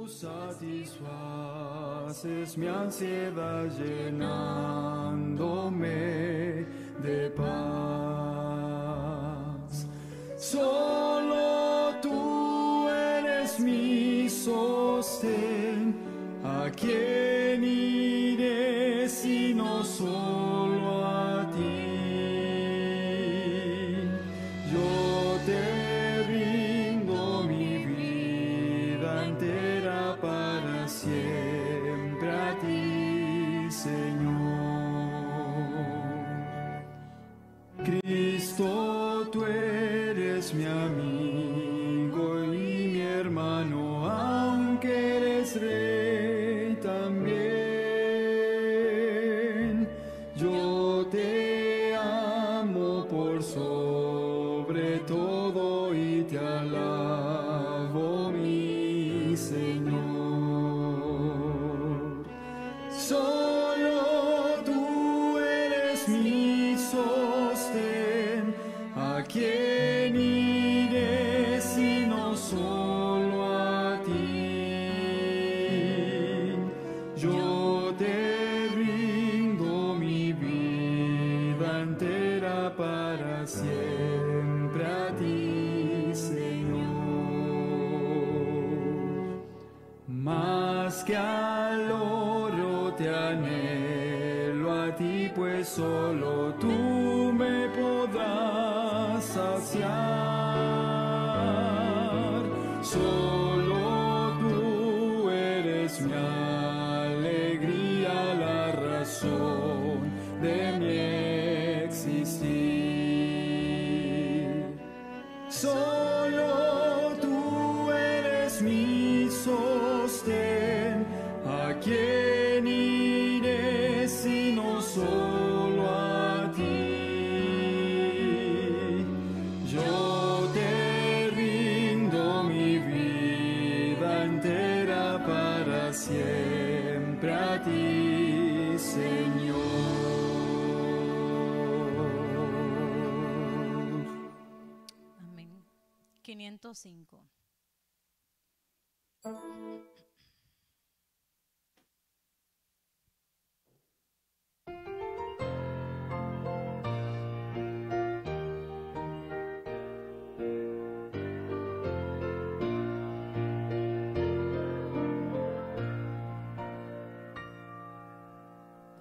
satisfaces mi ansiedad llenándome de paz. Solo tú eres mi sostén, ¿a quién iré sino solo a ti? Yo te rindo mi vida entera para siempre a ti, Señor. Cristo, tú eres mi amigo y mi hermano, aunque eres rey también. Yo te amo por sobre todo y te alabo, mi Señor. Solo tú eres mi sostén, ¿a quién iré sino solo a ti? Yo te rindo mi vida entera para siempre a ti, Señor. Más que al oro te anhelo a ti, pues solo tú me podrás saciar. Solo tú eres mi alegría, la razón de mi existir. Solo tú eres mi sostén, ¿a quién iré sino solo a ti? Yo te rindo mi vida entera para siempre a ti, Señor. Amén. 505.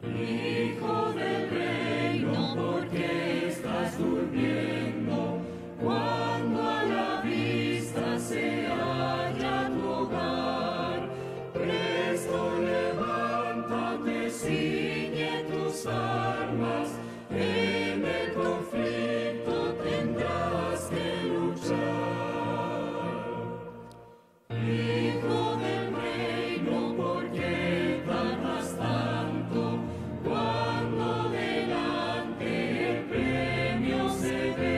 Hijo del reino, ¿por qué estás durmiendo? Cuando a la vista se halla tu hogar, presto levántate, ciñe tus armas, en el conflicto tendrás que luchar. Hijo del reino, ¿por qué tardas tanto? Cuando delante el premio se ve,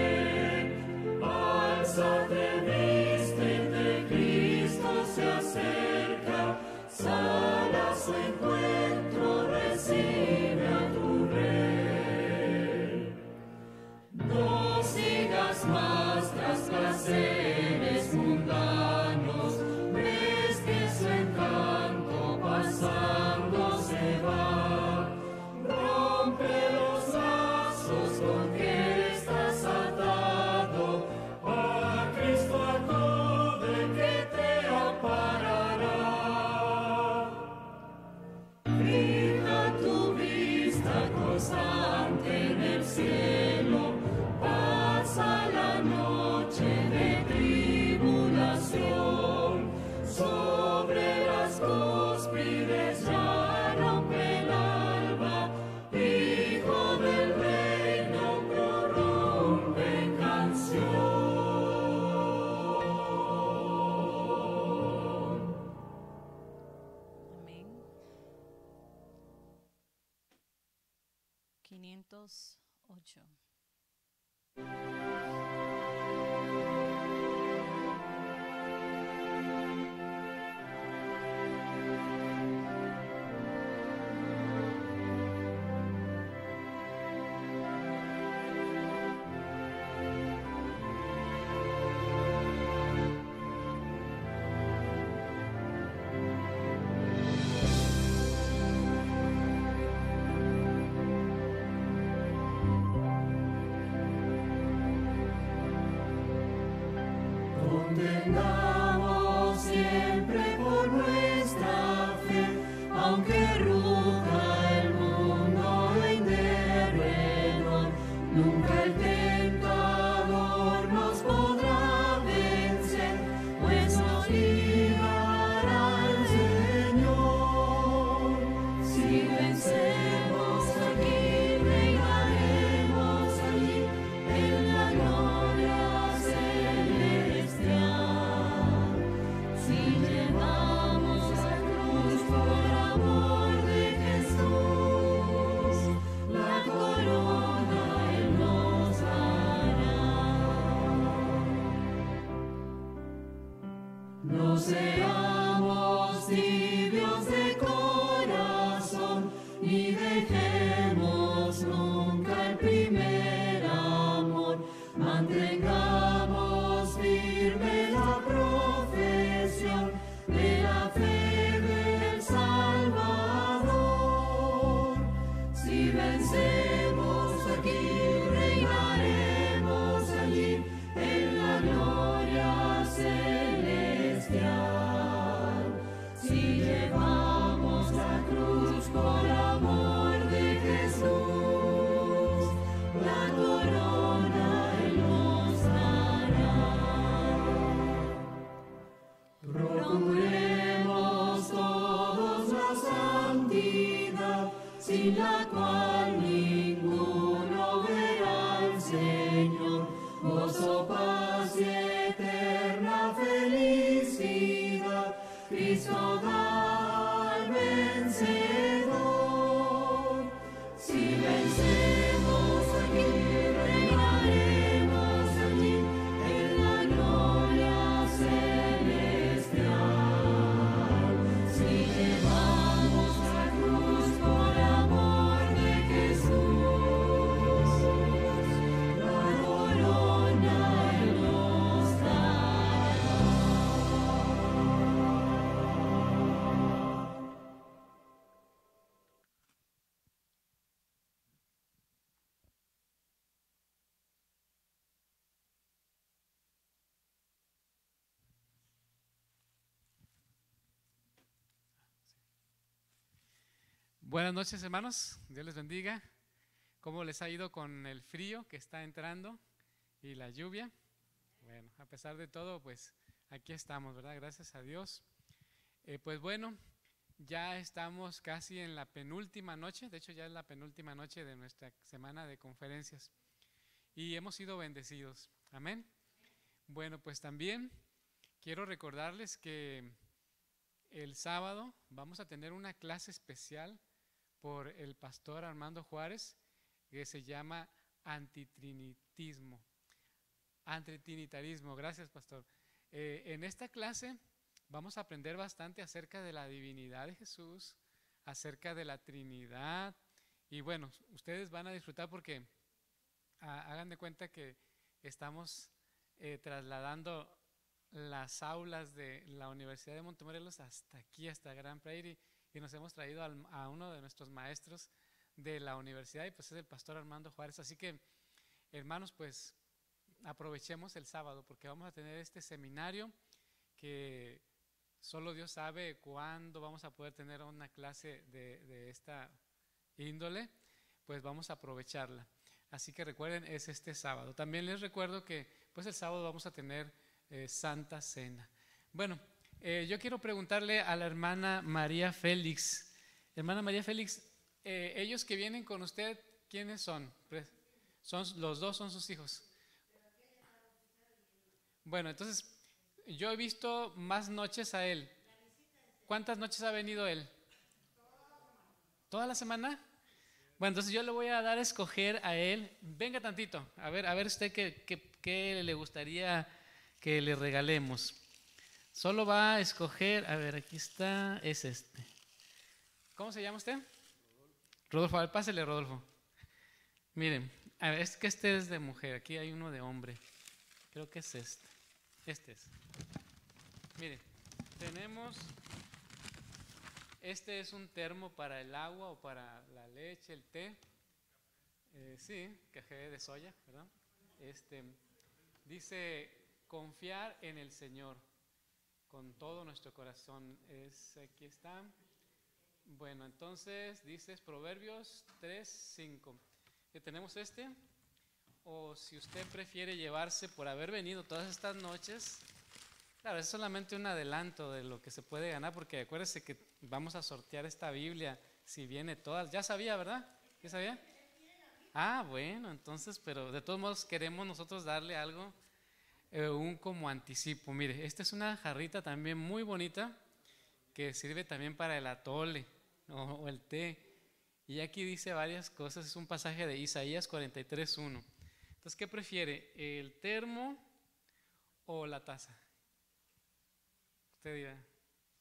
alzate, vístete, Cristo se acerca, sal a su encuentro, recibe a tu Rey. No sigas más tras placeres mundanos, ves que su encanto pasando se va. Rompe los lazos con que estás atado, a Cristo acude que te amparará. Fija tu vista constante en el cielo, pasa la noche de tribulación, sobre las cúspides ya rompe el alba, Hijo del reino prorrumpe en canción. Amén. 508. aunque ruja el mundo en derredor, nunca el tentador nos podrá vencer, pues nos librará el Señor. Si vencemos aquí, reinaremos allí en la gloria celestial. Si llevamos la cruz por amor de Jesús, la corona Él nos dará. No seamos tibios de corazón, ni dejemos nunca el primer amor. Mantengamos firme la profesión de la fe del Salvador. Si vencemos aquí, reinaremos allí en la gloria celestial. Si llevamos la cruz por amor de Jesús, la corona Él nos dará. Procuremos todos la santidad, sin la cual ninguno verá al Señor. Gozo, paz y eterna felicidad, Cristo da al vencedor. Si vencemos aquí, reinaremos allí en la gloria celestial. Si llevamos la cruz por amor de Jesús, la corona Él nos dará. Buenas noches, hermanos, Dios les bendiga. ¿Cómo les ha ido con el frío que está entrando y la lluvia? Bueno, a pesar de todo, pues aquí estamos, ¿verdad? Gracias a Dios. Pues bueno, ya estamos casi en la penúltima noche, de hecho ya es la penúltima noche de nuestra semana de conferencias y hemos sido bendecidos, amén. Bueno, pues también quiero recordarles que el sábado vamos a tener una clase especial por el pastor Armando Juárez que se llama antitrinitarismo. Gracias, pastor. En esta clase vamos a aprender bastante acerca de la divinidad de Jesús, acerca de la Trinidad y bueno, ustedes van a disfrutar porque hagan de cuenta que estamos trasladando las aulas de la Universidad de Montemorelos hasta aquí, hasta Grand Prairie, y nos hemos traído a uno de nuestros maestros de la universidad y pues es el pastor Armando Juárez. Así que, hermanos, pues aprovechemos el sábado porque vamos a tener este seminario que solo Dios sabe cuándo vamos a poder tener una clase de esta índole, pues vamos a aprovecharla. Así que recuerden, es este sábado. También les recuerdo que pues el sábado vamos a tener Santa Cena. Bueno, yo quiero preguntarle a la hermana María Félix. Hermana María Félix, ellos que vienen con usted, ¿quiénes son? Los dos son sus hijos. Bueno, entonces yo he visto más noches a él. ¿Cuántas noches ha venido él? ¿Toda la semana? Bueno, entonces yo le voy a dar a escoger a él. Venga tantito, a ver usted qué le gustaría que le regalemos. Solo va a escoger, a ver, aquí está, es este. ¿Cómo se llama usted? Rodolfo, a ver, pásele, Rodolfo. Miren, a ver, es que este es de mujer, aquí hay uno de hombre. Creo que es este. Este es. Miren, tenemos, este es un termo para el agua o para la leche, el té. Sí, café de soya, ¿verdad? Dice, confiar en el Señor con todo nuestro corazón. Aquí está. Bueno, entonces dices Proverbios 3:5. ¿Tenemos este? O si usted prefiere llevarse por haber venido todas estas noches, claro, es solamente un adelanto de lo que se puede ganar, porque acuérdese que vamos a sortear esta Biblia si viene todas. Ya sabía, ¿verdad? ¿Ya sabía? Ah, bueno, entonces, pero de todos modos queremos nosotros darle algo, un como anticipo. Mire, esta es una jarrita también muy bonita que sirve también para el atole o el té. Y aquí dice varias cosas, es un pasaje de Isaías 43:1. Entonces, ¿qué prefiere? ¿El termo o la taza? Usted dirá,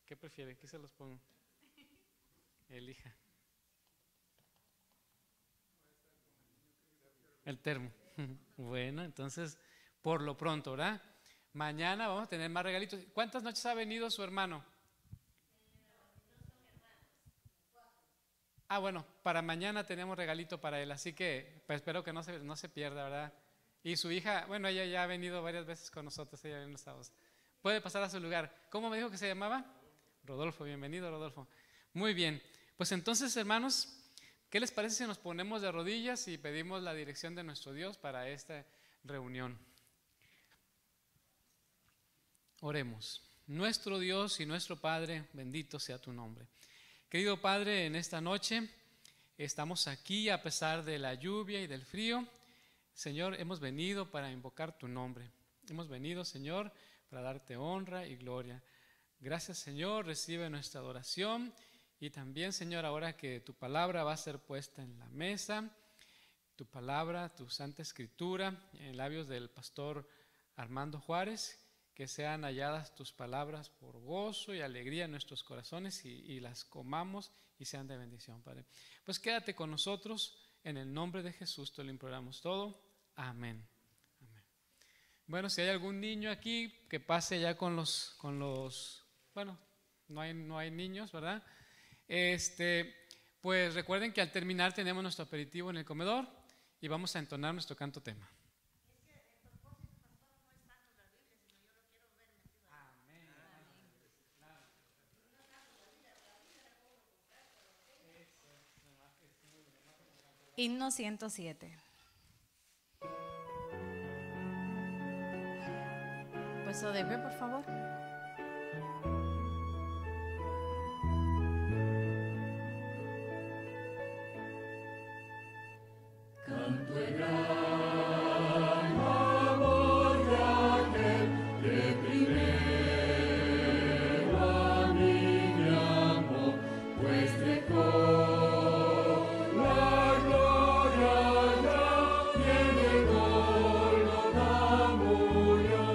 ¿qué prefiere? ¿Qué se los pongo? Elija. El termo. Bueno, entonces, por lo pronto, ¿verdad? Mañana vamos a tener más regalitos. ¿Cuántas noches ha venido su hermano? Ah, bueno, para mañana tenemos regalito para él, así que pues, espero que no se pierda, ¿verdad? Y su hija, bueno, ella ya ha venido varias veces con nosotros, ella viene los sábados. Puede pasar a su lugar. ¿Cómo me dijo que se llamaba? Rodolfo, bienvenido Rodolfo. Muy bien, pues entonces hermanos, ¿qué les parece si nos ponemos de rodillas y pedimos la dirección de nuestro Dios para esta reunión? Oremos. Nuestro Dios y nuestro Padre, bendito sea tu nombre. Querido Padre, en esta noche estamos aquí a pesar de la lluvia y del frío. Señor, hemos venido para invocar tu nombre. Hemos venido, Señor, para darte honra y gloria. Gracias, Señor, recibe nuestra adoración. Y también, Señor, ahora que tu palabra va a ser puesta en la mesa, tu palabra, tu santa escritura, en labios del pastor Armando Juárez, que sean halladas tus palabras por gozo y alegría en nuestros corazones y las comamos y sean de bendición, Padre. Pues quédate con nosotros, en el nombre de Jesús te lo imploramos todo. Amén. Amén. Bueno, si hay algún niño aquí, que pase ya con los bueno, no hay niños, ¿verdad? Pues recuerden que al terminar tenemos nuestro aperitivo en el comedor y vamos a entonar nuestro canto tema. Himno 107. Puesto de pie, por favor. Canto el gran amor de aquel que primero a mí me amó, pues dejó la gloria ya y en el Gólgota murió.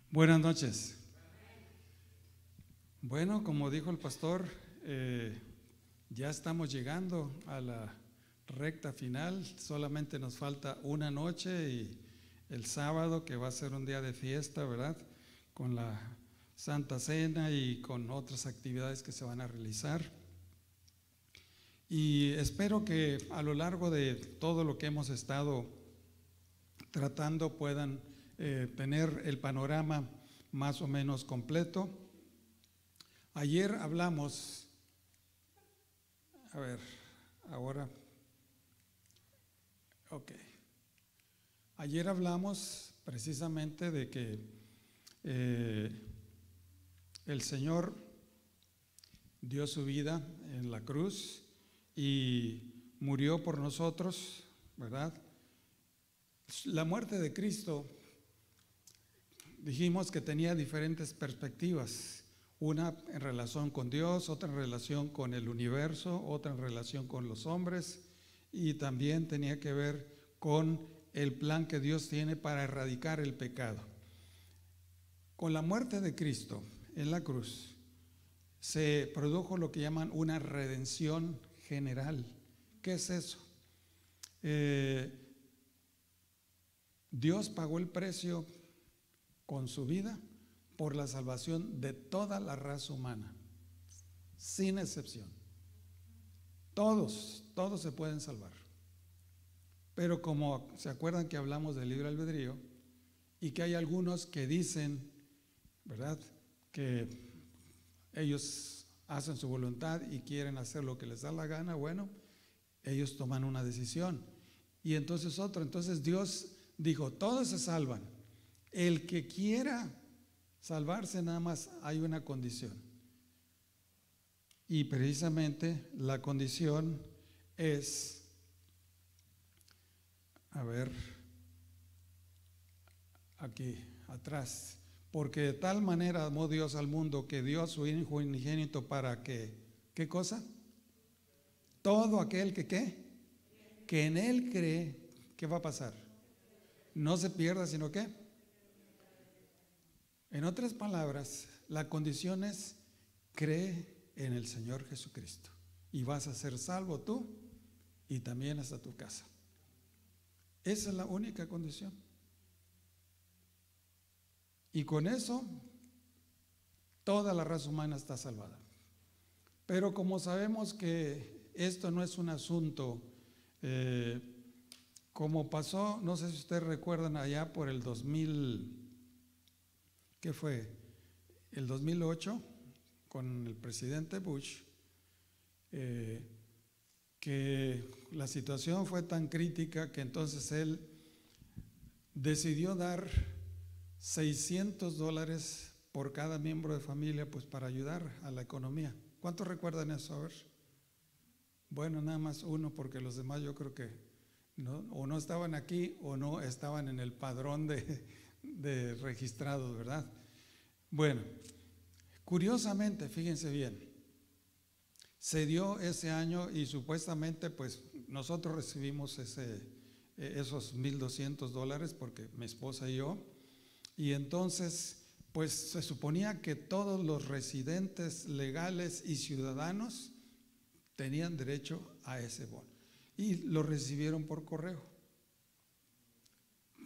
Buenas noches. Bueno, como dijo el pastor, ya estamos llegando a la recta final. Solamente nos falta una noche y el sábado, que va a ser un día de fiesta, ¿verdad? Con la Santa Cena y con otras actividades que se van a realizar. Y espero que a lo largo de todo lo que hemos estado tratando puedan tener el panorama más o menos completo. Ayer hablamos, ayer hablamos precisamente de que el Señor dio su vida en la cruz y murió por nosotros, ¿verdad? La muerte de Cristo, dijimos que tenía diferentes perspectivas, una en relación con Dios, otra en relación con el universo, otra en relación con los hombres, y también tenía que ver con el plan que Dios tiene para erradicar el pecado. Con la muerte de Cristo en la cruz se produjo lo que llaman una redención general. ¿Qué es eso? Dios pagó el precio con su vida por la salvación de toda la raza humana, sin excepción. Todos se pueden salvar. Pero como se acuerdan que hablamos del libre albedrío y que hay algunos que dicen, ¿verdad?, que ellos hacen su voluntad y quieren hacer lo que les da la gana, bueno, ellos toman una decisión. Y entonces Dios dijo, todos se salvan. El que quiera salvarse, nada más hay una condición: Y precisamente la condición es, a ver, aquí atrás, porque de tal manera amó Dios al mundo que dio a su Hijo unigénito para que, ¿qué cosa? Todo aquel que, ¿qué? Que en Él cree, ¿qué va a pasar? No se pierda, sino ¿qué? En otras palabras, la condición es, cree en el Señor Jesucristo y vas a ser salvo tú y también hasta tu casa. Esa es la única condición. Y con eso, toda la raza humana está salvada. Pero como sabemos que esto no es un asunto, como pasó, no sé si ustedes recuerdan allá por el 2000, ¿qué fue? El 2008, con el presidente Bush, que la situación fue tan crítica que entonces él decidió dar $600 por cada miembro de familia, pues para ayudar a la economía. ¿Cuántos recuerdan eso? A ver. Bueno, nada más uno, porque los demás yo creo que o no estaban aquí o no estaban en el padrón de registrados, ¿verdad? Bueno, curiosamente, fíjense bien, se dio ese año y supuestamente pues nosotros recibimos esos $1,200 porque mi esposa y yo, y entonces pues se suponía que todos los residentes legales y ciudadanos tenían derecho a ese bono y lo recibieron por correo.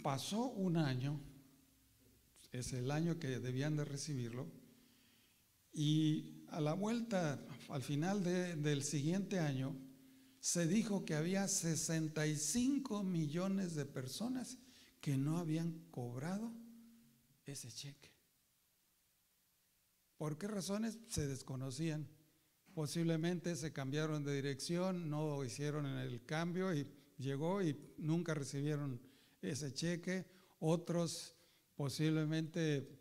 Pasó un año, es el año que debían de recibirlo, y a la vuelta, al final del siguiente año, se dijo que había 65 millones de personas que no habían cobrado ese cheque. ¿Por qué razones? Se desconocían. Posiblemente se cambiaron de dirección, no hicieron el cambio y llegó y nunca recibieron ese cheque. Otros posiblemente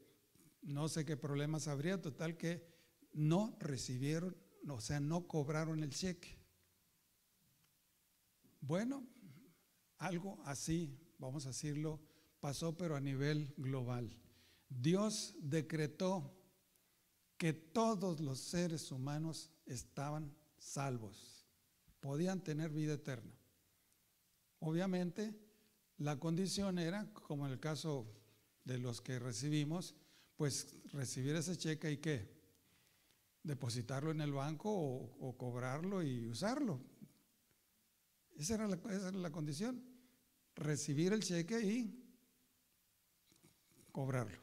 no sé qué problemas habría, total que no recibieron, o sea, no cobraron el cheque. Bueno, algo así, vamos a decirlo, pasó pero a nivel global. Dios decretó que todos los seres humanos estaban salvos, podían tener vida eterna. Obviamente, la condición era, como en el caso de los que recibimos, pues recibir ese cheque y ¿qué? Depositarlo en el banco o cobrarlo y usarlo. Esa era la condición, recibir el cheque y cobrarlo.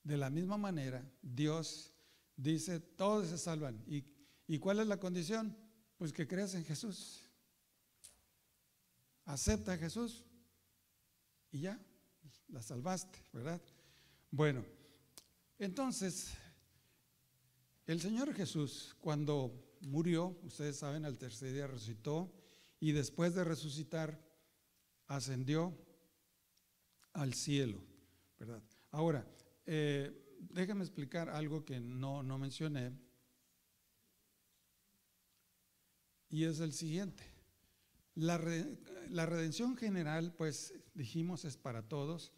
De la misma manera, Dios dice, todos se salvan. ¿Y cuál es la condición? Pues que creas en Jesús. Acepta a Jesús y ya, la salvaste, ¿verdad? Bueno, entonces, el Señor Jesús, cuando murió, ustedes saben, al tercer día resucitó y después de resucitar, ascendió al cielo, ¿verdad? Ahora, déjame explicar algo que no mencioné, y es el siguiente. La redención general, pues dijimos, es para todos,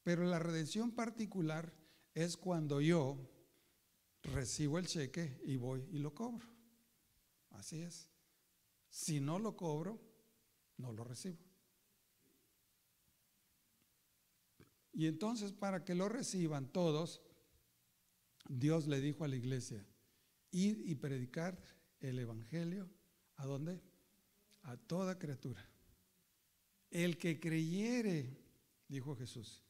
pero la redención particular es cuando yo recibo el cheque y voy y lo cobro. Así es. Si no lo cobro, no lo recibo. Y entonces, para que lo reciban todos, Dios le dijo a la iglesia, id y predicar el evangelio, ¿a dónde? A toda criatura. El que creyere, dijo Jesús,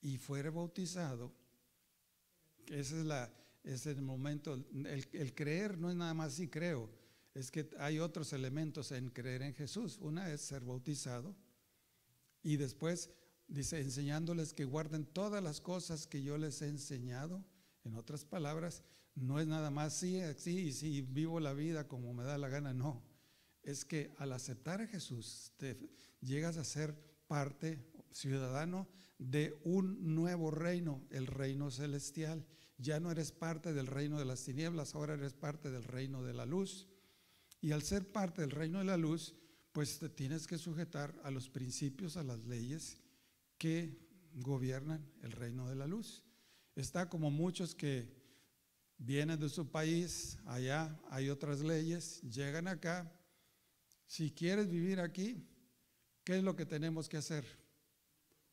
y fuere bautizado, que ese es el momento, el creer no es nada más si creo, es que hay otros elementos en creer en Jesús. Una es ser bautizado y después dice, enseñándoles que guarden todas las cosas que yo les he enseñado. En otras palabras, no es nada más sí, vivo la vida como me da la gana, no. Es que al aceptar a Jesús, te llegas a ser parte, ciudadano de un nuevo reino, el reino celestial. ya no eres parte del reino de las tinieblas, ahora eres parte del reino de la luz. Y al ser parte del reino de la luz, pues te tienes que sujetar a los principios, a las leyes que gobiernan el reino de la luz. Está como muchos que vienen de su país, allá hay otras leyes, llegan acá. Si quieres vivir aquí, ¿qué es lo que tenemos que hacer?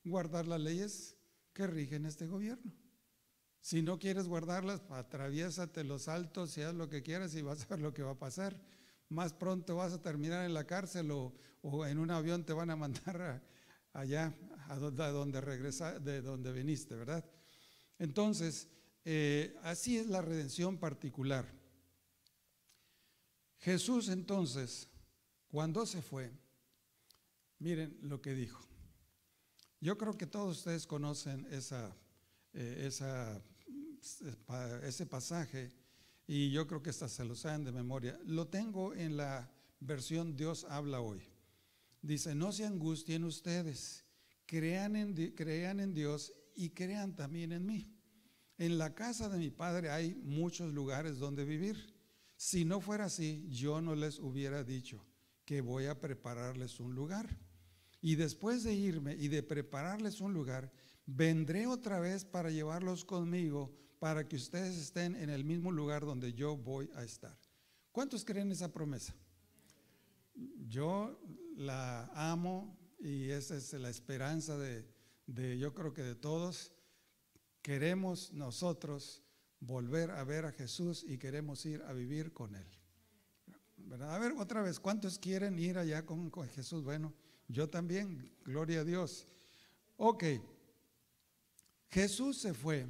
Guardar las leyes que rigen este gobierno. Si no quieres guardarlas, atraviésate los altos y haz lo que quieras y vas a ver lo que va a pasar. Más pronto vas a terminar en la cárcel o en un avión te van a mandar allá a donde regresa, de donde viniste, ¿verdad? Entonces, así es la redención particular. Jesús entonces, cuando se fue, miren lo que dijo. Yo creo que todos ustedes conocen ese pasaje y yo creo que hasta se lo saben de memoria. Lo tengo en la versión Dios habla hoy. Dice, no se angustien ustedes, crean en Dios y crean también en mí. En la casa de mi Padre hay muchos lugares donde vivir. Si no fuera así, yo no les hubiera dicho que voy a prepararles un lugar. Y después de irme y de prepararles un lugar, vendré otra vez para llevarlos conmigo, para que ustedes estén en el mismo lugar donde yo voy a estar. ¿Cuántos creen esa promesa? Yo la amo y esa es la esperanza de yo creo que de todos. Queremos nosotros volver a ver a Jesús y queremos ir a vivir con Él, ¿verdad? A ver, otra vez, ¿cuántos quieren ir allá con Jesús? Bueno, yo también, gloria a Dios. Ok, Jesús se fue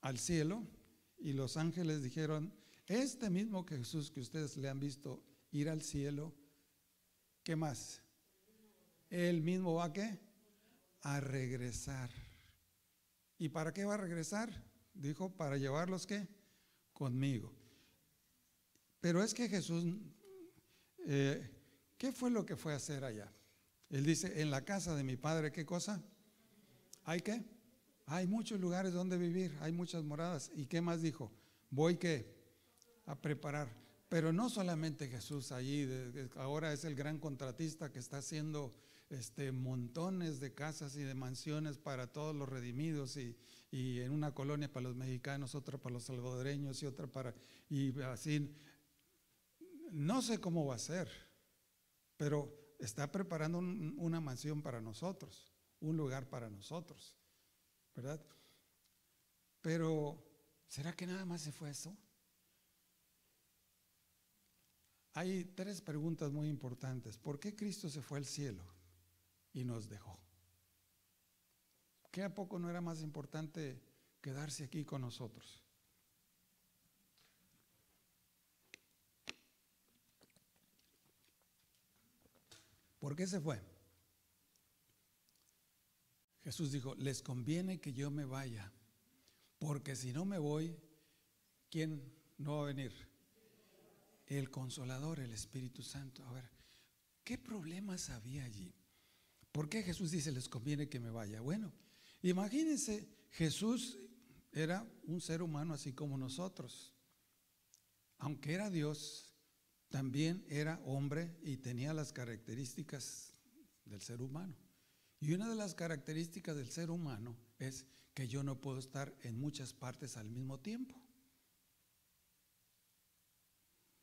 al cielo y los ángeles dijeron, este mismo Jesús que ustedes le han visto ir al cielo, ¿qué más? Él mismo va ¿a qué? A regresar. ¿Y para qué va a regresar? Dijo, para llevarlos ¿qué? Conmigo. Pero es que Jesús, ¿qué fue lo que fue a hacer allá? Él dice, en la casa de mi Padre, ¿qué cosa? ¿Hay qué? Hay muchos lugares donde vivir, hay muchas moradas. ¿Y qué más dijo? Voy ¿qué? A preparar. Pero no solamente Jesús allí, ahora es el gran contratista que está haciendo montones de casas y de mansiones para todos los redimidos y en una colonia para los mexicanos, otra para los salvadoreños y otra para, y así. No sé cómo va a ser, pero está preparando una mansión para nosotros, un lugar para nosotros, ¿verdad? Pero, ¿será que nada más se fue eso? Hay tres preguntas muy importantes. ¿Por qué Cristo se fue al cielo y nos dejó? ¿Qué a poco no era más importante quedarse aquí con nosotros? ¿Por qué se fue? Jesús dijo, les conviene que yo me vaya, porque si no me voy, ¿quién no va a venir? El Consolador, el Espíritu Santo. A ver, ¿qué problemas había allí? ¿Por qué Jesús dice, les conviene que me vaya? Bueno, imagínense, Jesús era un ser humano así como nosotros. Aunque era Dios, también era hombre y tenía las características del ser humano. Y una de las características del ser humano es que yo no puedo estar en muchas partes al mismo tiempo.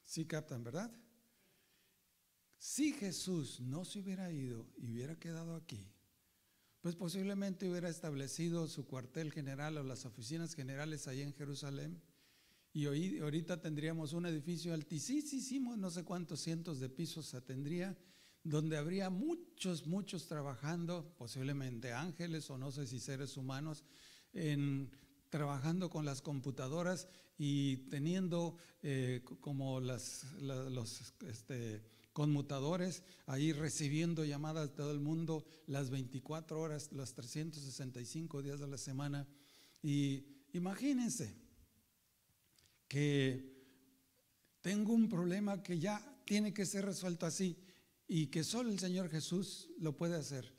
¿Sí captan, verdad? Si Jesús no se hubiera ido y hubiera quedado aquí, pues posiblemente hubiera establecido su cuartel general o las oficinas generales ahí en Jerusalén. Y ahorita tendríamos un edificio altísimo, no sé cuántos cientos de pisos tendría, donde habría muchos trabajando, posiblemente ángeles o no sé si seres humanos, trabajando con las computadoras y teniendo como los conmutadores ahí recibiendo llamadas de todo el mundo las 24 horas, los 365 días de la semana. Y imagínense que tengo un problema que ya tiene que ser resuelto así y que solo el Señor Jesús lo puede hacer.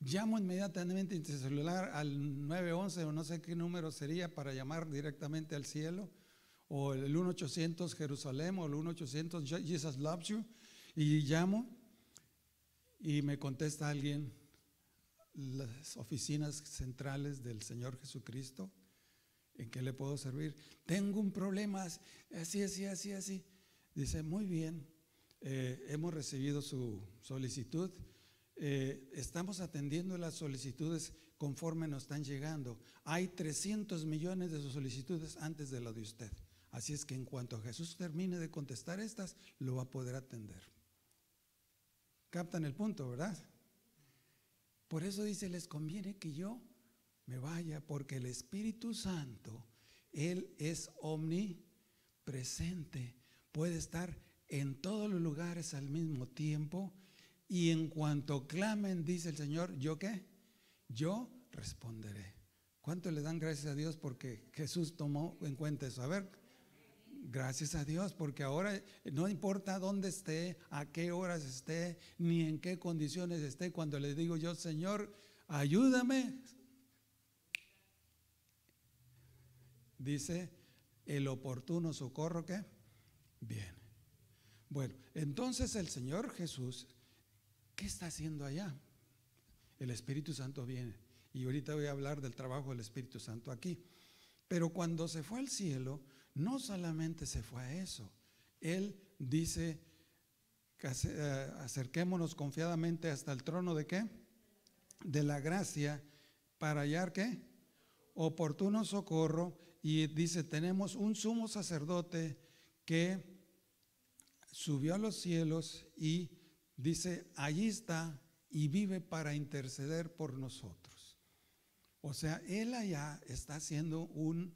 llamo inmediatamente en mi celular al 911 o no sé qué número sería para llamar directamente al cielo, o el 1-800 Jerusalén o el 1-800 Jesus Loves You, y llamo y me contesta alguien, las oficinas centrales del Señor Jesucristo. ¿En qué le puedo servir? Tengo un problema, así. Dice, muy bien, hemos recibido su solicitud, estamos atendiendo las solicitudes conforme nos están llegando. Hay 300 millones de solicitudes antes de lo de usted. Así es que en cuanto Jesús termine de contestar estas, lo va a poder atender. ¿Captan el punto, verdad? Por eso dice, les conviene que yo me vaya, porque el Espíritu Santo, Él es omnipresente, puede estar en todos los lugares al mismo tiempo, y en cuanto clamen, dice el Señor, ¿yo qué? Yo responderé. ¿Cuánto le dan gracias a Dios porque Jesús tomó en cuenta eso? A ver, gracias a Dios, porque ahora no importa dónde esté, a qué horas esté, ni en qué condiciones esté, cuando le digo yo, Señor, ayúdame, dice, el oportuno socorro, ¿qué? Bien. Bueno, entonces el Señor Jesús, ¿qué está haciendo allá? El Espíritu Santo viene. Y ahorita voy a hablar del trabajo del Espíritu Santo aquí. Pero cuando se fue al cielo, no solamente se fue a eso. Él dice, acerquémonos confiadamente hasta el trono de ¿qué? De la gracia, para hallar ¿qué? Oportuno socorro. Y dice, tenemos un sumo sacerdote que subió a los cielos y dice, allí está y vive para interceder por nosotros. O sea, Él allá está haciendo un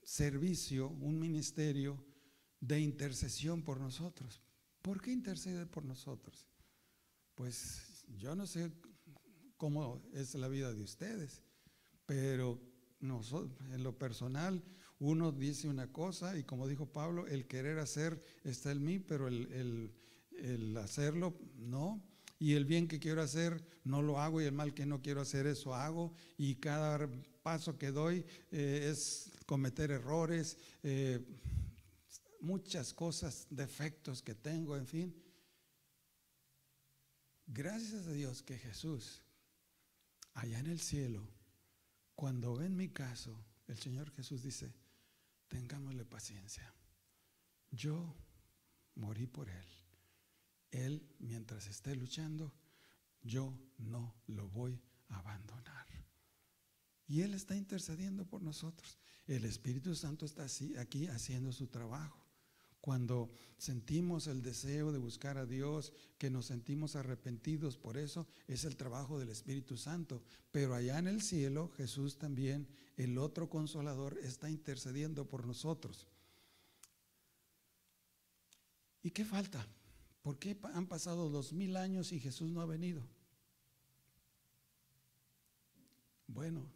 servicio, un ministerio de intercesión por nosotros. ¿Por qué intercede por nosotros? Pues yo no sé cómo es la vida de ustedes, pero nosotros, en lo personal, uno dice una cosa y como dijo Pablo, el querer hacer está en mí, pero el hacerlo no. Y el bien que quiero hacer no lo hago, y el mal que no quiero hacer eso hago, y cada paso que doy es cometer errores, muchas cosas, defectos que tengo, en fin. Gracias a Dios que Jesús allá en el cielo, cuando ve en mi caso, el Señor Jesús dice, tengámosle paciencia, yo morí por Él. Él, mientras esté luchando, yo no lo voy a abandonar. Y Él está intercediendo por nosotros. El Espíritu Santo está aquí haciendo su trabajo. Cuando sentimos el deseo de buscar a Dios, que nos sentimos arrepentidos por eso, es el trabajo del Espíritu Santo. Pero allá en el cielo, Jesús también, el otro Consolador, está intercediendo por nosotros. ¿Y qué falta? ¿Por qué han pasado 2000 años y Jesús no ha venido? Bueno,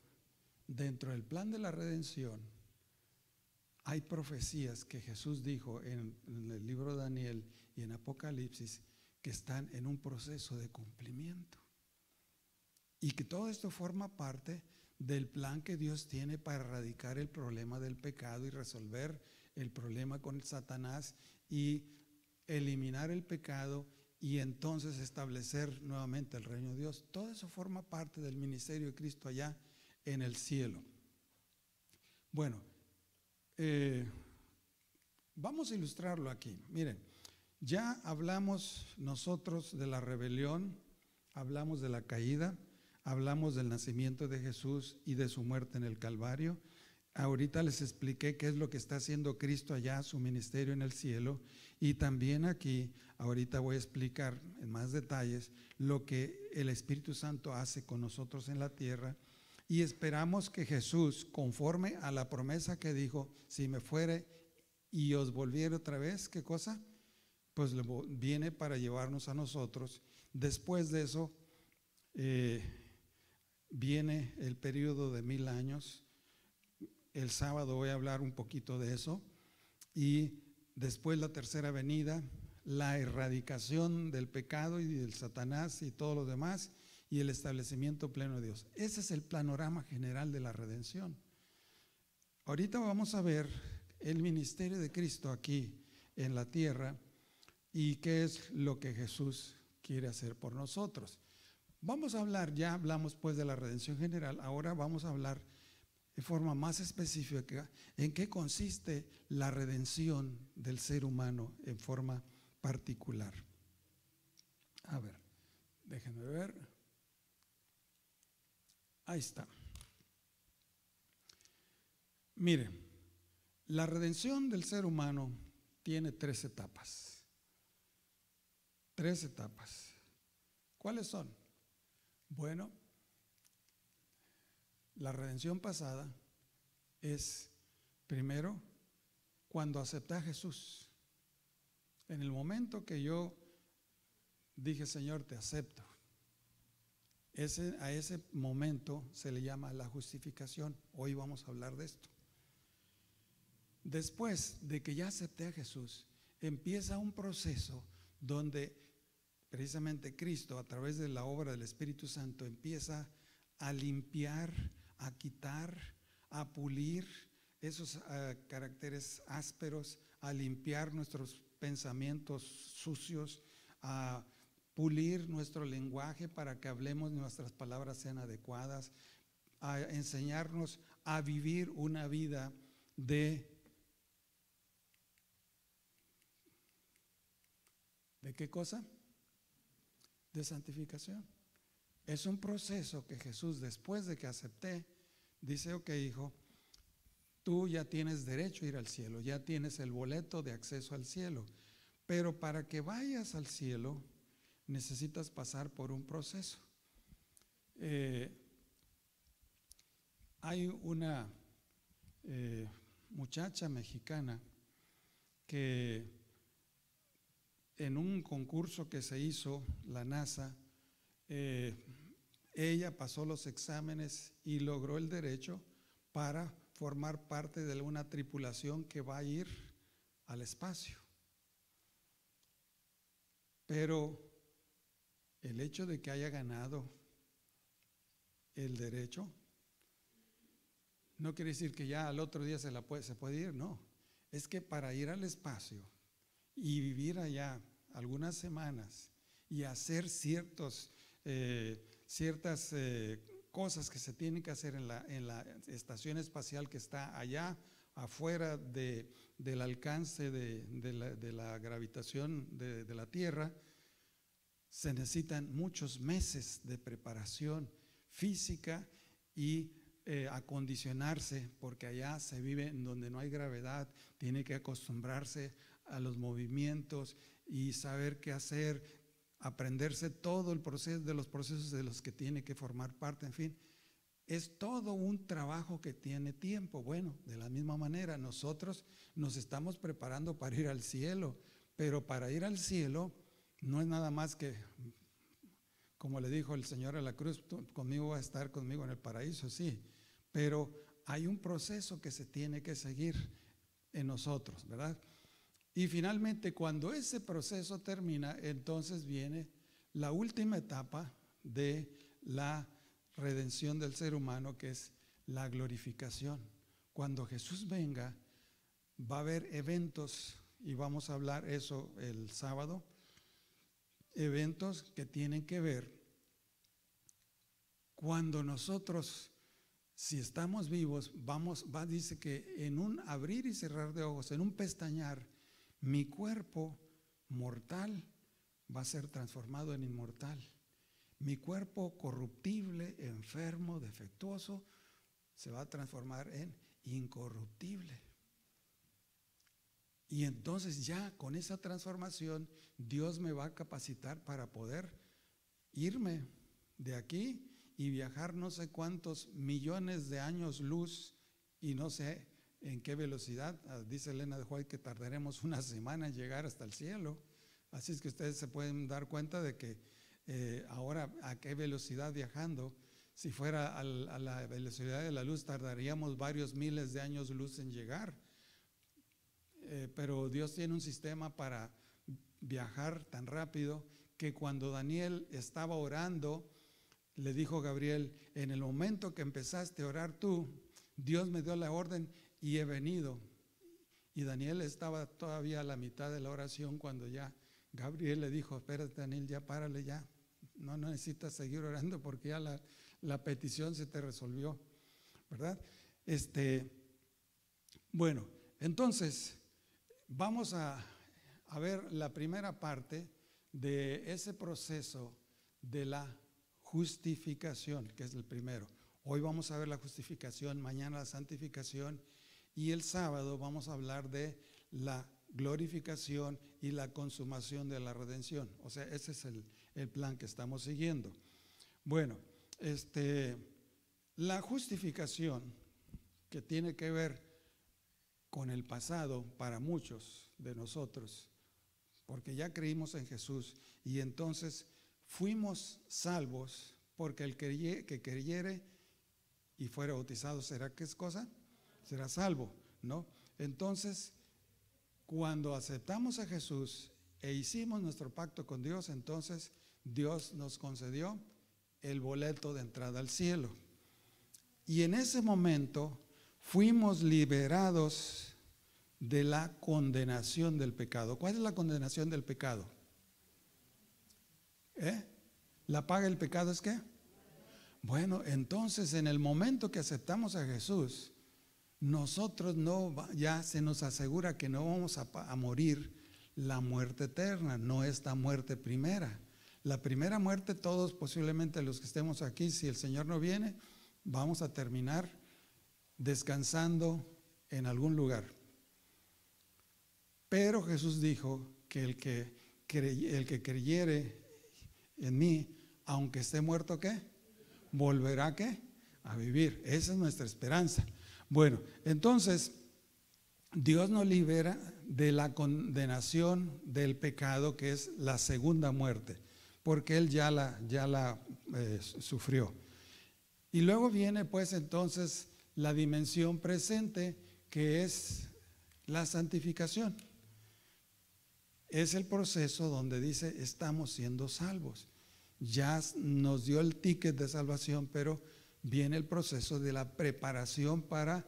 dentro del plan de la redención hay profecías que Jesús dijo en el libro de Daniel y en Apocalipsis que están en un proceso de cumplimiento. Y que todo esto forma parte del plan que Dios tiene para erradicar el problema del pecado y resolver el problema con Satanás y eliminar el pecado y entonces establecer nuevamente el reino de Dios. Todo eso forma parte del ministerio de Cristo allá en el cielo. Bueno, vamos a ilustrarlo aquí. Miren, ya hablamos nosotros de la rebelión, hablamos de la caída, hablamos del nacimiento de Jesús y de su muerte en el Calvario. Ahorita les expliqué qué es lo que está haciendo Cristo allá, su ministerio en el cielo, y también aquí, ahorita voy a explicar en más detalles lo que el Espíritu Santo hace con nosotros en la tierra, y esperamos que Jesús, conforme a la promesa que dijo, si me fuere y os volviere otra vez, ¿qué cosa? Pues viene para llevarnos a nosotros. Después de eso, viene el periodo de 1000 años. El sábado voy a hablar un poquito de eso. Y después la tercera venida, la erradicación del pecado y del Satanás y todo lo demás. y el establecimiento pleno de Dios. Ese es el panorama general de la redención. Ahorita vamos a ver el ministerio de Cristo aquí en la tierra y qué es lo que Jesús quiere hacer por nosotros. Vamos a hablar, ya hablamos pues de la redención general, ahora vamos a hablar de forma más específica en qué consiste la redención del ser humano en forma particular. A ver, déjenme ver. Ahí está. Mire, la redención del ser humano tiene 3 etapas. 3 etapas. ¿Cuáles son? Bueno, la redención pasada es primero cuando acepté a Jesús. En el momento que yo dije, Señor, te acepto, a ese momento se le llama la justificación. Hoy vamos a hablar de esto. Después de que ya acepté a Jesús, empieza un proceso donde precisamente Cristo, a través de la obra del Espíritu Santo, empieza a limpiar, a quitar, a pulir esos caracteres ásperos, a limpiar nuestros pensamientos sucios, a pulir nuestro lenguaje para que hablemos, nuestras palabras sean adecuadas, a enseñarnos a vivir una vida ¿de qué cosa? De santificación. Es un proceso que Jesús, después de que acepté, dice, ok, hijo, tú ya tienes derecho a ir al cielo, ya tienes el boleto de acceso al cielo, pero para que vayas al cielo necesitas pasar por un proceso. Hay una muchacha mexicana que en un concurso que se hizo, la NASA, ella pasó los exámenes y logró el derecho para formar parte de una tripulación que va a ir al espacio. Pero el hecho de que haya ganado el derecho no quiere decir que ya al otro día se puede ir, no. Es que para ir al espacio y vivir allá algunas semanas y hacer ciertas cosas que se tienen que hacer en la estación espacial que está allá afuera del alcance de la gravitación de la Tierra, se necesitan muchos meses de preparación física y acondicionarse, porque allá se vive en donde no hay gravedad, tiene que acostumbrarse a los movimientos y saber qué hacer, aprenderse todo el proceso de los procesos de los que tiene que formar parte, en fin. Es todo un trabajo que tiene tiempo. Bueno, de la misma manera nosotros nos estamos preparando para ir al cielo, pero para ir al cielo no es nada más que, como le dijo el Señor a la cruz, conmigo va a estar conmigo en el paraíso, sí, pero hay un proceso que se tiene que seguir en nosotros, ¿verdad? Y finalmente, cuando ese proceso termina, entonces viene la última etapa de la redención del ser humano, que es la glorificación. Cuando Jesús venga, va a haber eventos, y vamos a hablar eso el sábado, eventos que tienen que ver cuando nosotros, si estamos vivos, dice que en un abrir y cerrar de ojos, en un pestañear, mi cuerpo mortal va a ser transformado en inmortal. Mi cuerpo corruptible, enfermo, defectuoso, se va a transformar en incorruptible. Y entonces ya con esa transformación Dios me va a capacitar para poder irme de aquí y viajar no sé cuántos millones de años luz y no sé en qué velocidad. Dice Elena de White que tardaremos una semana en llegar hasta el cielo. Así es que ustedes se pueden dar cuenta de que ahora a qué velocidad viajando. Si fuera a la velocidad de la luz tardaríamos varios miles de años luz en llegar. Pero Dios tiene un sistema para viajar tan rápido que cuando Daniel estaba orando le dijo Gabriel, en el momento que empezaste a orar tú, Dios me dio la orden y he venido. Y Daniel estaba todavía a la mitad de la oración cuando ya Gabriel le dijo, espérate Daniel, ya párale ya, no necesitas seguir orando porque ya la petición se te resolvió, ¿verdad? Bueno, entonces vamos a ver la primera parte de ese proceso de la justificación, que es el primero. Hoy vamos a ver la justificación, mañana la santificación y el sábado vamos a hablar de la glorificación y la consumación de la redención. O sea, ese es el plan que estamos siguiendo. Bueno, la justificación, que tiene que ver con el pasado para muchos de nosotros, porque ya creímos en Jesús y entonces fuimos salvos, porque el que creyere y fuera bautizado, ¿será qué es cosa? Será salvo, ¿no? Entonces, cuando aceptamos a Jesús e hicimos nuestro pacto con Dios, entonces Dios nos concedió el boleto de entrada al cielo. Y en ese momento fuimos liberados de la condenación del pecado. ¿Cuál es la condenación del pecado? ¿La paga del pecado es qué? Bueno, entonces en el momento que aceptamos a Jesús, nosotros ya se nos asegura que no vamos a morir la muerte eterna, no esta muerte primera. La primera muerte, todos posiblemente los que estemos aquí, si el Señor no viene, vamos a terminar descansando en algún lugar. Pero Jesús dijo que el que creyere en mí, aunque esté muerto, ¿qué? Volverá, ¿qué? A vivir. Esa es nuestra esperanza. Bueno, entonces Dios nos libera de la condenación del pecado, que es la segunda muerte, porque Él ya la sufrió. Y luego viene pues entonces la dimensión presente, que es la santificación. Es el proceso donde dice estamos siendo salvos. Ya nos dio el ticket de salvación, pero viene el proceso de la preparación para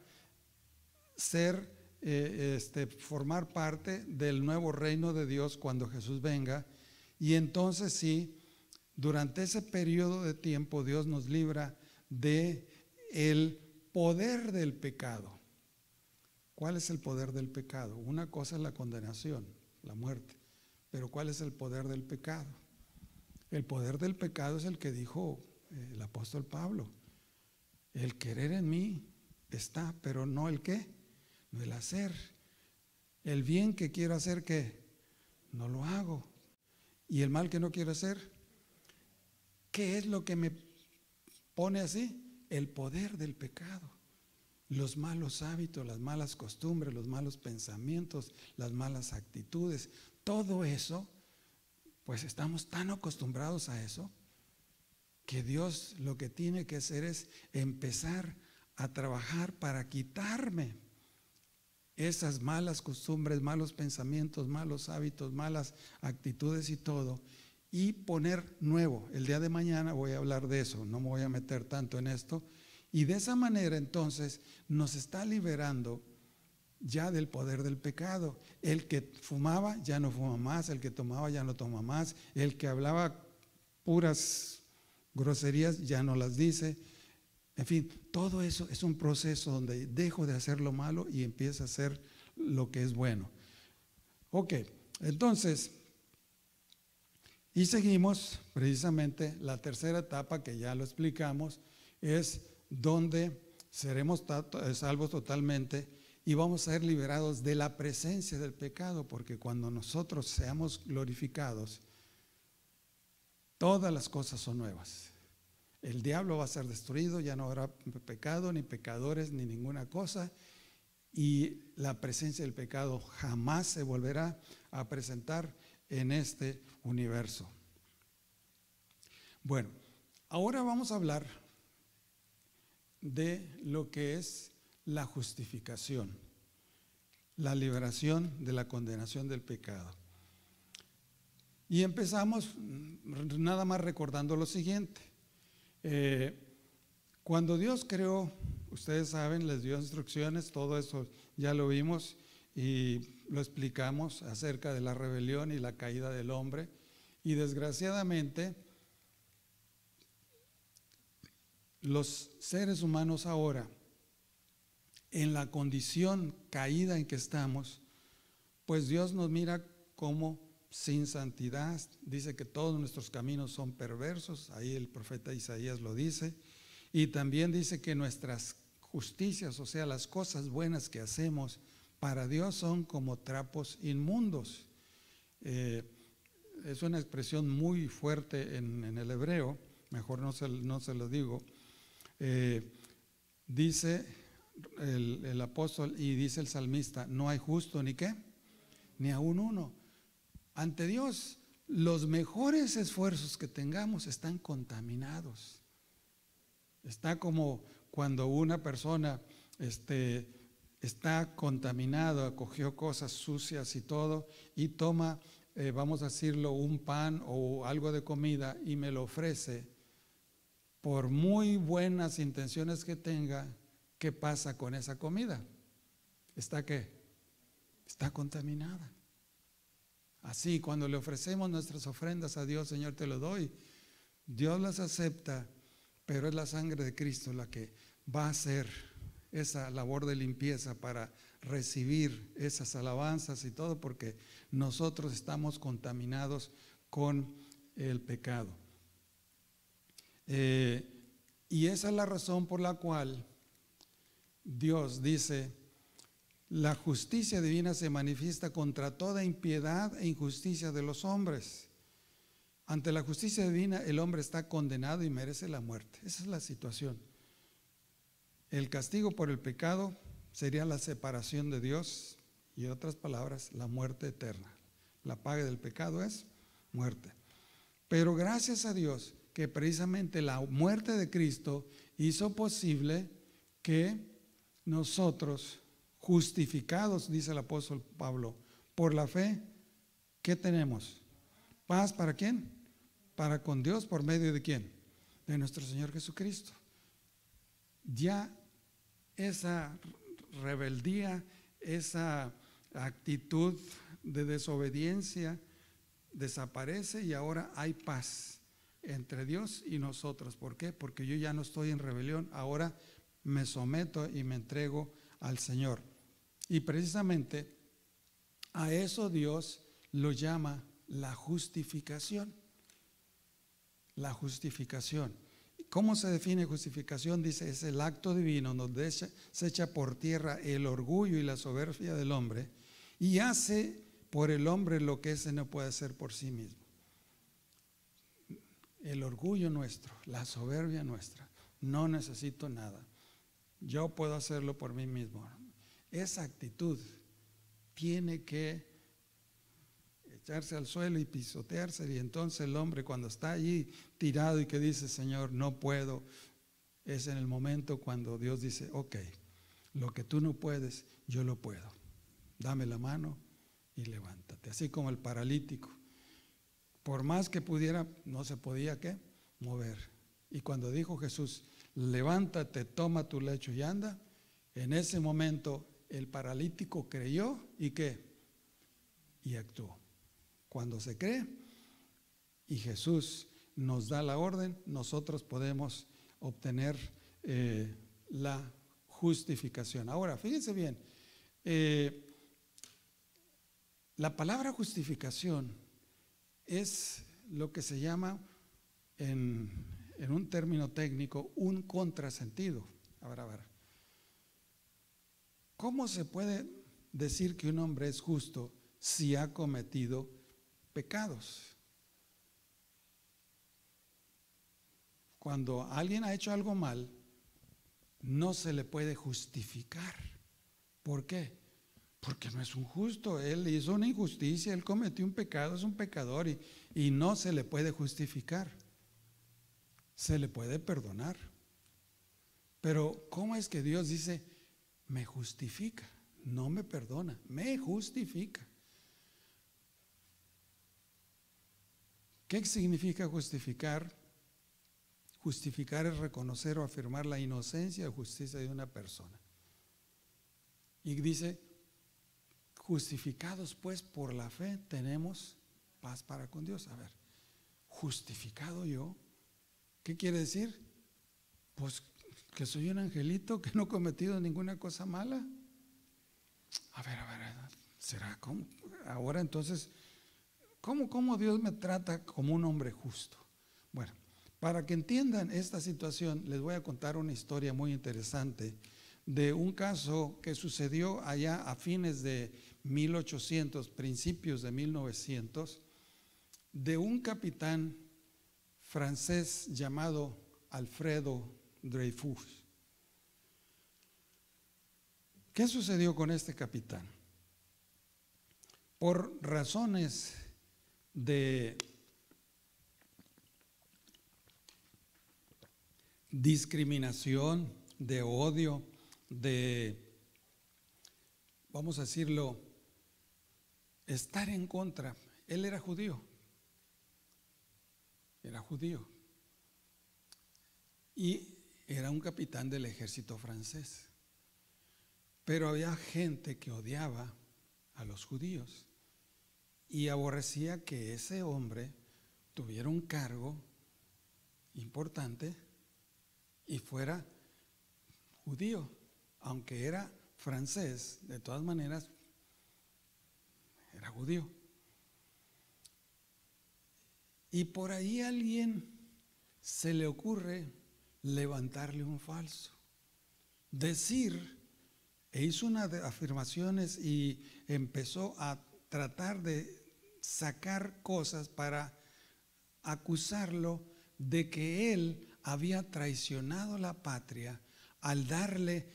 formar parte del nuevo reino de Dios cuando Jesús venga. Y entonces sí, durante ese periodo de tiempo Dios nos libra de el poder del pecado. ¿Cuál es el poder del pecado? Una cosa es la condenación, la muerte, pero ¿cuál es el poder del pecado? El poder del pecado es el que dijo el apóstol Pablo: el querer en mí está, pero no el qué, no el hacer. El bien que quiero hacer, ¿qué? No lo hago. Y el mal que no quiero hacer, ¿qué es lo que me pone así? El poder del pecado. Los malos hábitos, las malas costumbres, los malos pensamientos, las malas actitudes, todo eso, pues estamos tan acostumbrados a eso, que Dios lo que tiene que hacer es empezar a trabajar para quitarme esas malas costumbres, malos pensamientos, malos hábitos, malas actitudes y todo, y poner nuevo. El día de mañana voy a hablar de eso, no me voy a meter tanto en esto. Y de esa manera entonces nos está liberando ya del poder del pecado. El que fumaba ya no fuma más, el que tomaba ya no toma más, el que hablaba puras groserías ya no las dice. En fin, todo eso es un proceso donde dejo de hacer lo malo y empiezo a hacer lo que es bueno. Ok, entonces, y seguimos precisamente la tercera etapa, que ya lo explicamos, es donde seremos salvos totalmente y vamos a ser liberados de la presencia del pecado, porque cuando nosotros seamos glorificados, todas las cosas son nuevas. El diablo va a ser destruido, ya no habrá pecado, ni pecadores, ni ninguna cosa, y la presencia del pecado jamás se volverá a presentar en este universo. Bueno, ahora vamos a hablar de lo que es la justificación, la liberación de la condenación del pecado. Y empezamos nada más recordando lo siguiente. Cuando Dios creó, ustedes saben, les dio instrucciones, todo eso ya lo vimos y lo explicamos acerca de la rebelión y la caída del hombre. Y desgraciadamente, los seres humanos ahora, en la condición caída en que estamos, pues Dios nos mira como sin santidad. Dice que todos nuestros caminos son perversos, ahí el profeta Isaías lo dice. Y también dice que nuestras justicias, o sea, las cosas buenas que hacemos para Dios son como trapos inmundos. Es una expresión muy fuerte en el hebreo, mejor no se lo digo. Dice el apóstol y dice el salmista, no hay justo ni qué, ni aún uno. Ante Dios, los mejores esfuerzos que tengamos están contaminados. Está como cuando una persona está contaminada, cogió cosas sucias y todo, y toma, vamos a decirlo, un pan o algo de comida y me lo ofrece. Por muy buenas intenciones que tenga, ¿qué pasa con esa comida? ¿Está qué? Está contaminada. Así, cuando le ofrecemos nuestras ofrendas a Dios, Señor, te lo doy, Dios las acepta, pero es la sangre de Cristo la que va a hacer esa labor de limpieza para recibir esas alabanzas y todo, porque nosotros estamos contaminados con el pecado. Y esa es la razón por la cual Dios dice, la justicia divina se manifiesta contra toda impiedad e injusticia de los hombres. Ante la justicia divina el hombre está condenado y merece la muerte. Esa es la situación. El castigo por el pecado sería la separación de Dios y, en otras palabras, la muerte eterna. La paga del pecado es muerte. Pero gracias a Dios que precisamente la muerte de Cristo hizo posible que nosotros, justificados, dice el apóstol Pablo, por la fe, ¿qué tenemos? ¿Paz para quién? Para con Dios, ¿por medio de quién? De nuestro Señor Jesucristo. Ya esa rebeldía, esa actitud de desobediencia desaparece y ahora hay paz entre Dios y nosotros. ¿Por qué? Porque yo ya no estoy en rebelión, ahora me someto y me entrego al Señor. Y precisamente a eso Dios lo llama la justificación. La justificación. ¿Cómo se define justificación? Dice, es el acto divino donde se echa por tierra el orgullo y la soberbia del hombre y hace por el hombre lo que ese no puede hacer por sí mismo. El orgullo nuestro, la soberbia nuestra, no necesito nada, yo puedo hacerlo por mí mismo. Esa actitud tiene que echarse al suelo y pisotearse, y entonces el hombre, cuando está allí tirado y que dice, Señor, no puedo, es en el momento cuando Dios dice, ok, lo que tú no puedes, yo lo puedo, dame la mano y levántate. Así como el paralítico, por más que pudiera, no se podía ¿qué? Mover. Y cuando dijo Jesús, levántate, toma tu lecho y anda, en ese momento el paralítico creyó y ¿qué? Y actuó. Cuando se cree y Jesús nos da la orden, nosotros podemos obtener la justificación. Ahora, fíjense bien, la palabra justificación es lo que se llama en un término técnico un contrasentido. A ver. ¿Cómo se puede decir que un hombre es justo si ha cometido pecados? Cuando alguien ha hecho algo mal, no se le puede justificar. ¿Por qué? Porque no es un justo, él hizo una injusticia, él cometió un pecado, es un pecador y no se le puede justificar. Se le puede perdonar. Pero ¿cómo es que Dios dice, me justifica? No me perdona, me justifica. ¿Qué significa justificar? Justificar es reconocer o afirmar la inocencia o justicia de una persona. Y dice, justificados pues por la fe tenemos paz para con Dios. A ver, justificado yo, ¿qué quiere decir? Pues que soy un angelito, que no he cometido ninguna cosa mala. A ver, ¿será cómo? Ahora entonces, ¿cómo Dios me trata como un hombre justo? Bueno, para que entiendan esta situación, les voy a contar una historia muy interesante de un caso que sucedió allá a fines de 1800, principios de 1900, de un capitán francés llamado Alfredo Dreyfus. ¿Qué sucedió con este capitán? Por razones de discriminación, de odio, de, vamos a decirlo, estar en contra. Él era judío y era un capitán del ejército francés, pero había gente que odiaba a los judíos y aborrecía que ese hombre tuviera un cargo importante y fuera judío, aunque era francés, de todas maneras era judío. Y por ahí a alguien se le ocurre levantarle un falso, decir, e hizo unas afirmaciones y empezó a tratar de sacar cosas para acusarlo de que él había traicionado la patria al darle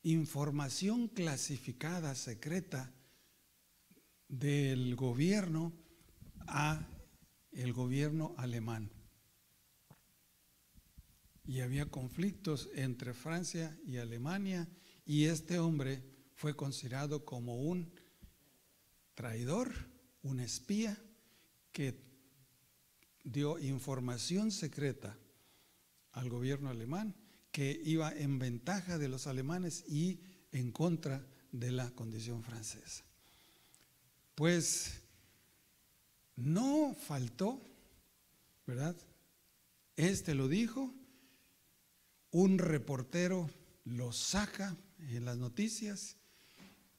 información clasificada, secreta, del gobierno a el gobierno alemán. Y había conflictos entre Francia y Alemania, y este hombre fue considerado como un traidor, un espía que dio información secreta al gobierno alemán, que iba en ventaja de los alemanes y en contra de la condición francesa. Pues no faltó, ¿verdad? Este lo dijo, un reportero lo saca en las noticias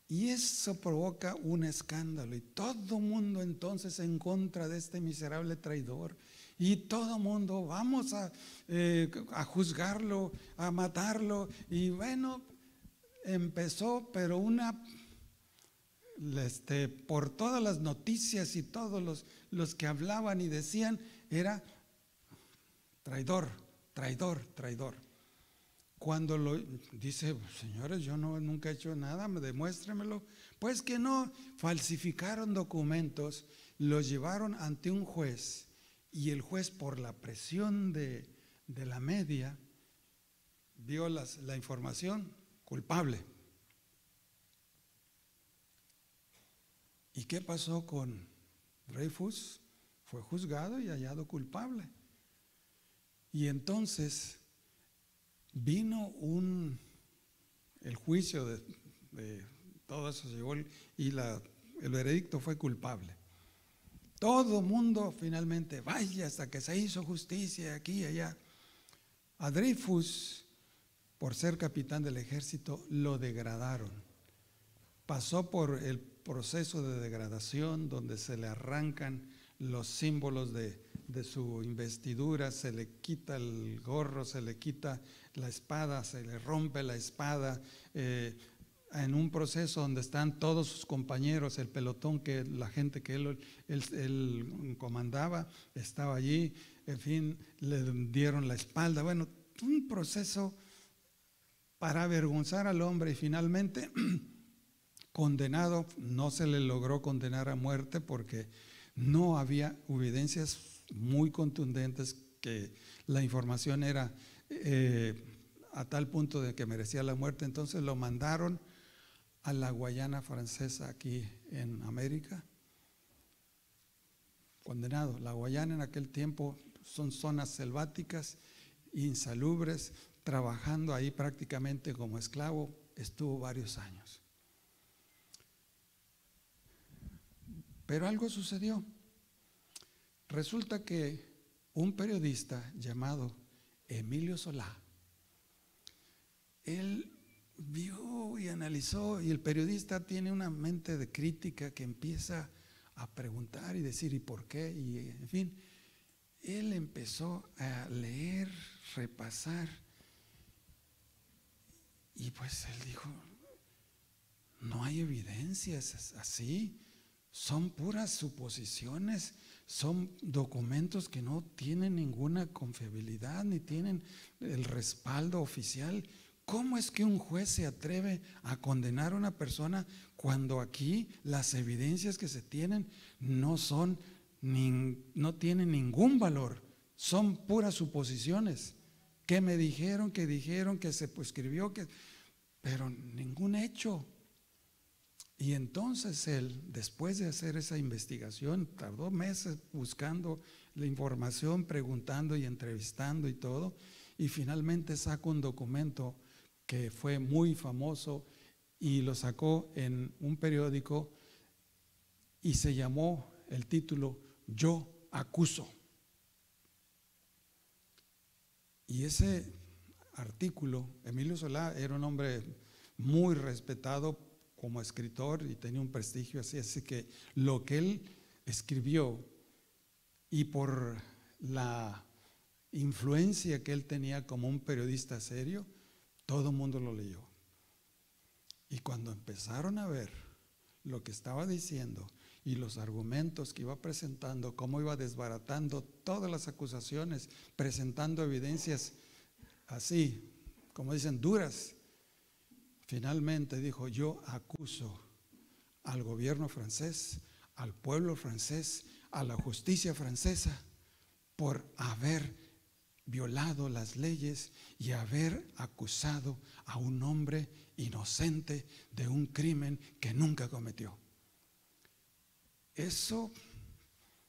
y eso provoca un escándalo y todo mundo entonces en contra de este miserable traidor y todo mundo vamos a juzgarlo, a matarlo y bueno, empezó pero por todas las noticias y todos los que hablaban y decían era traidor, traidor, traidor. Cuando lo dice, señores, yo nunca he hecho nada, demuéstremelo. Pues que no, falsificaron documentos, los llevaron ante un juez y el juez por la presión de la media vio la información culpable. ¿Y qué pasó con Dreyfus? Fue juzgado y hallado culpable. Y entonces vino el juicio de todo eso, llegó el veredicto fue culpable. Todo mundo finalmente, vaya, hasta que se hizo justicia aquí y allá. A Dreyfus, por ser capitán del ejército, lo degradaron. Pasó por el proceso de degradación donde se le arrancan los símbolos de su investidura, se le quita el gorro, se le quita la espada, se le rompe la espada, en un proceso donde están todos sus compañeros, el pelotón, la gente que él comandaba, estaba allí, en fin, le dieron la espalda. Bueno, un proceso para avergonzar al hombre y finalmente condenado. No se le logró condenar a muerte porque no había evidencias muy contundentes que la información era a tal punto de que merecía la muerte. Entonces lo mandaron a la Guayana Francesa aquí en América, condenado. La Guayana en aquel tiempo son zonas selváticas, insalubres, trabajando ahí prácticamente como esclavo, estuvo varios años. Pero algo sucedió. Resulta que un periodista llamado Emilio Solá, él vio y analizó, y el periodista tiene una mente de crítica que empieza a preguntar y decir ¿y por qué? Y en fin, él empezó a leer, repasar, y pues él dijo, no hay evidencias así, son puras suposiciones, son documentos que no tienen ninguna confiabilidad ni tienen el respaldo oficial. ¿Cómo es que un juez se atreve a condenar a una persona cuando aquí las evidencias que se tienen no tienen ningún valor? Son puras suposiciones. Que me dijeron, que se escribió, pero ningún hecho. Y entonces él, después de hacer esa investigación, tardó meses buscando la información, preguntando y entrevistando y todo, y finalmente saca un documento que fue muy famoso y lo sacó en un periódico y se llamó el título Yo acuso. Y ese artículo, Emilio Solá era un hombre muy respetado como escritor y tenía un prestigio así que lo que él escribió y por la influencia que él tenía como un periodista serio, todo el mundo lo leyó. Y cuando empezaron a ver lo que estaba diciendo y los argumentos que iba presentando, cómo iba desbaratando todas las acusaciones, presentando evidencias así, como dicen, duras, finalmente dijo, yo acuso al gobierno francés, al pueblo francés, a la justicia francesa por haber violado las leyes y haber acusado a un hombre inocente de un crimen que nunca cometió. Eso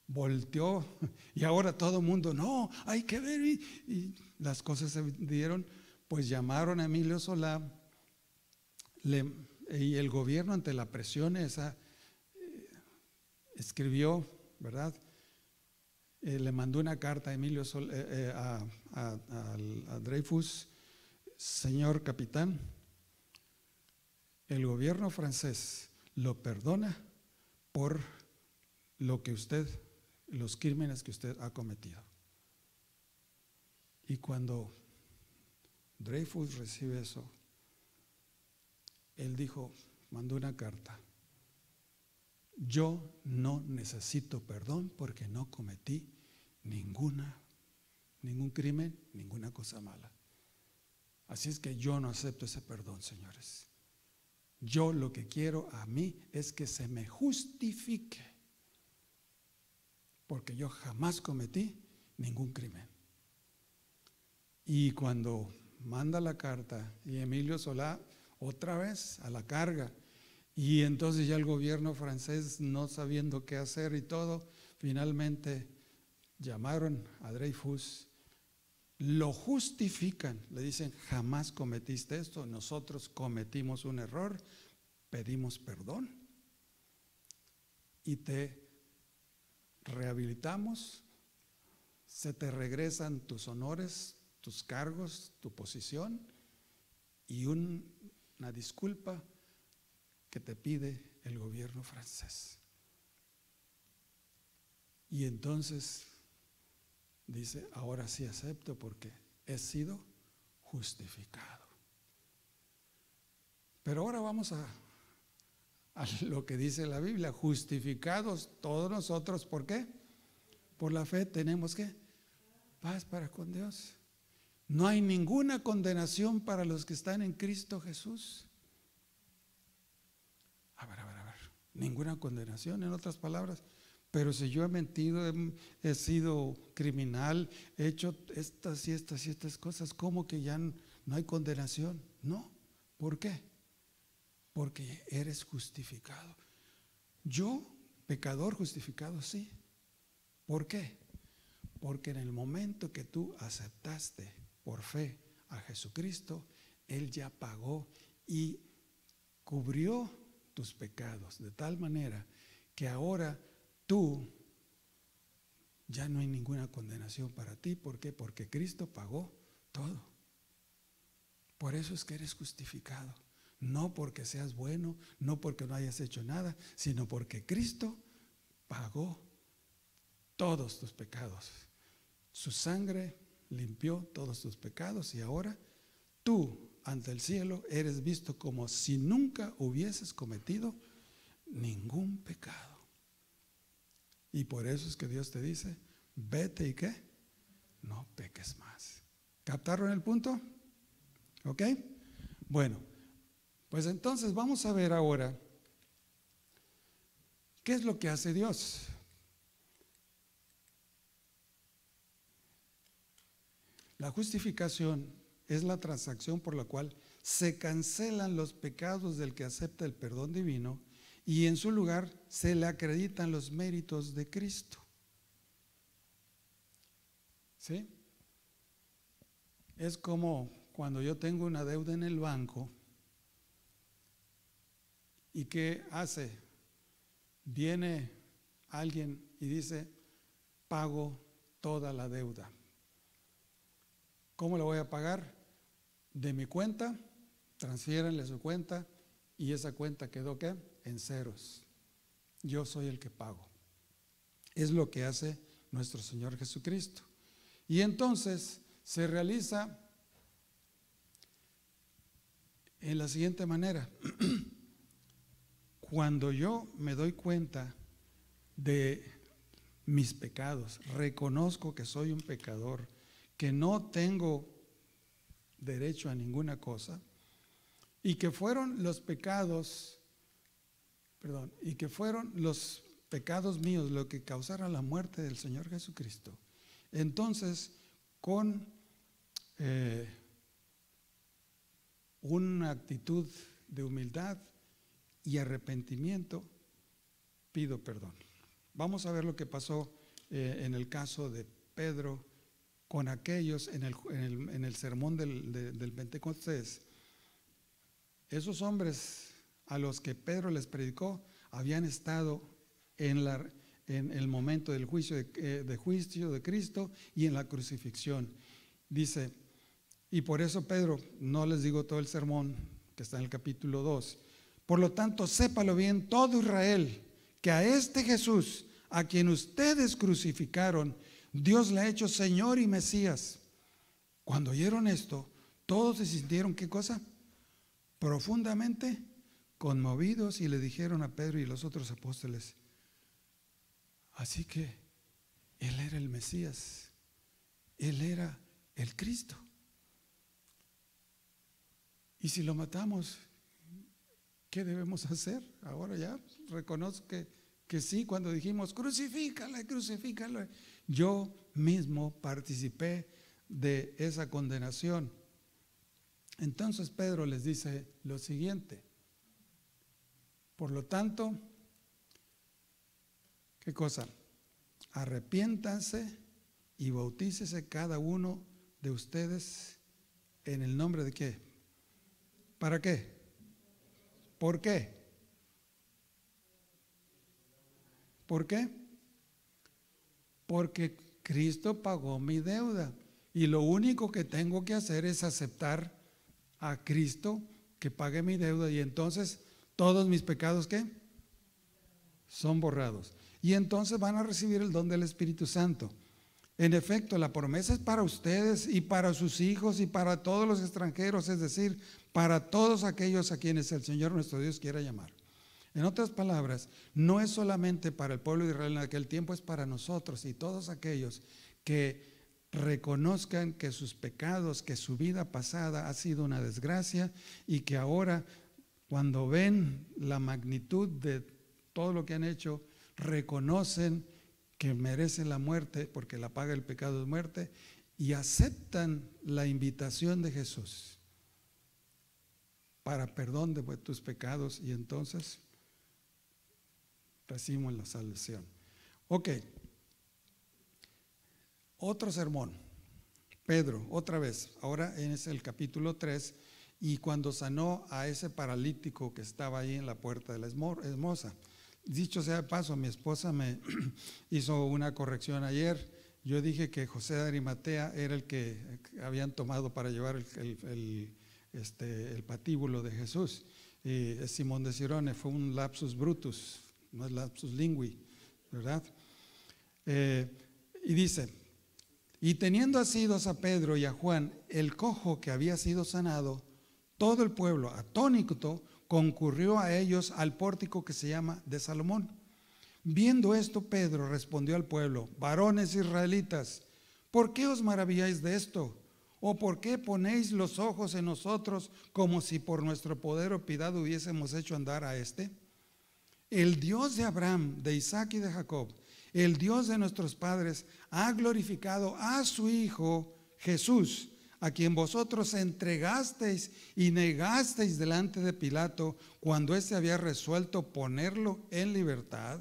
volteó y ahora todo el mundo, no, hay que ver, y las cosas se dieron, pues llamaron a Emilio Solá y el gobierno ante la presión esa escribió, ¿verdad? Le mandó una carta a Emilio a Dreyfus, señor capitán, el gobierno francés lo perdona por los crímenes que usted ha cometido. Y cuando Dreyfus recibe eso, él dijo, mandó una carta, yo no necesito perdón porque no cometí ningún crimen, ninguna cosa mala. Así es que yo no acepto ese perdón, señores. Yo lo que quiero a mí es que se me justifique, porque yo jamás cometí ningún crimen. Y cuando manda la carta y Emilio Solá otra vez a la carga, y entonces ya el gobierno francés, no sabiendo qué hacer y todo, finalmente llamaron a Dreyfus, lo justifican, le dicen, jamás cometiste esto, nosotros cometimos un error, pedimos perdón y te rehabilitamos, se te regresan tus honores, tus cargos, tu posición y una disculpa que te pide el gobierno francés. Y entonces dice, ahora sí acepto porque he sido justificado. Pero ahora vamos a lo que dice la Biblia, justificados todos nosotros, ¿por qué? Por la fe tenemos ¿qué? Paz para con Dios. No hay ninguna condenación para los que están en Cristo Jesús. A ver, ninguna condenación, en otras palabras. Pero si yo he mentido, he sido criminal, he hecho estas y estas y estas cosas, ¿cómo que ya no hay condenación? No. ¿Por qué? Porque eres justificado. Yo, pecador justificado, sí. ¿Por qué? Porque en el momento que tú aceptaste por fe a Jesucristo, Él ya pagó y cubrió tus pecados, de tal manera que ahora tú ya no hay ninguna condenación para ti. ¿Por qué? Porque Cristo pagó todo. Por eso es que eres justificado. No porque seas bueno, no porque no hayas hecho nada, sino porque Cristo pagó todos tus pecados. Su sangre limpió todos tus pecados y ahora tú ante el cielo eres visto como si nunca hubieses cometido ningún pecado. Y por eso es que Dios te dice, vete y ¿qué? No peques más. ¿Captaron el punto? ¿Ok? Bueno, pues entonces vamos a ver ahora qué es lo que hace Dios. La justificación es la transacción por la cual se cancelan los pecados del que acepta el perdón divino y en su lugar se le acreditan los méritos de Cristo. ¿Sí? Es como cuando yo tengo una deuda en el banco y ¿qué hace? Viene alguien y dice, pago toda la deuda. ¿Cómo la voy a pagar? De mi cuenta, transfiérenle su cuenta y esa cuenta quedó ¿qué? En ceros. Yo soy el que pago. Es lo que hace nuestro Señor Jesucristo. Y entonces se realiza en la siguiente manera. Cuando yo me doy cuenta de mis pecados, reconozco que soy un pecador, que no tengo derecho a ninguna cosa y que fueron los pecados, y que fueron los pecados míos lo que causaron la muerte del Señor Jesucristo. Entonces, con una actitud de humildad y arrepentimiento, pido perdón. Vamos a ver lo que pasó en el caso de Pedro con aquellos en el sermón del Pentecostés. Esos hombres a los que Pedro les predicó habían estado en el momento del juicio de Cristo y en la crucifixión. Dice, y por eso Pedro, no les digo todo el sermón que está en el capítulo 2, por lo tanto sépalo bien todo Israel, que a este Jesús, a quien ustedes crucificaron, Dios le ha hecho Señor y Mesías. Cuando oyeron esto, todos se sintieron, ¿qué cosa? Profundamente conmovidos y le dijeron a Pedro y los otros apóstoles, así que Él era el Mesías, Él era el Cristo. Y si lo matamos, ¿qué debemos hacer? Ahora ya reconozco que sí, cuando dijimos, crucifícala, crucifícala. Yo mismo participé de esa condenación. Entonces Pedro les dice lo siguiente. Por lo tanto, ¿qué cosa? Arrepiéntanse y bautícese cada uno de ustedes en el nombre de ¿qué? ¿Para qué? ¿Por qué? ¿Por qué? Porque Cristo pagó mi deuda y lo único que tengo que hacer es aceptar a Cristo que pague mi deuda y entonces todos mis pecados ¿qué? Son borrados. Y entonces van a recibir el don del Espíritu Santo. En efecto, la promesa es para ustedes y para sus hijos y para todos los extranjeros, es decir, para todos aquellos a quienes el Señor nuestro Dios quiera llamar. En otras palabras, no es solamente para el pueblo de Israel en aquel tiempo, es para nosotros y todos aquellos que reconozcan que sus pecados, que su vida pasada ha sido una desgracia y que ahora cuando ven la magnitud de todo lo que han hecho, reconocen que merecen la muerte porque la paga el pecado de muerte y aceptan la invitación de Jesús para perdón de tus pecados y entonces recibimos la salvación. Ok, Otro sermón, Pedro, otra vez, ahora es el capítulo 3, y cuando sanó a ese paralítico que estaba ahí en la puerta de la hermosa. Dicho sea de paso, mi esposa me hizo una corrección ayer. Yo dije que José de Arimatea era el que habían tomado para llevar el patíbulo de Jesús. Y Simón de Cirone fue un lapsus brutus, no es lapsus lingui, ¿verdad? Y dice, y teniendo asidos a Pedro y a Juan, el cojo que había sido sanado, todo el pueblo, atónito, concurrió a ellos al pórtico que se llama de Salomón. Viendo esto, Pedro respondió al pueblo: varones israelitas, ¿por qué os maravilláis de esto? ¿O por qué ponéis los ojos en nosotros como si por nuestro poder o piedad hubiésemos hecho andar a este? El Dios de Abraham, de Isaac y de Jacob, el Dios de nuestros padres, ha glorificado a su Hijo Jesús, a quien vosotros entregasteis y negasteis delante de Pilato cuando éste había resuelto ponerlo en libertad.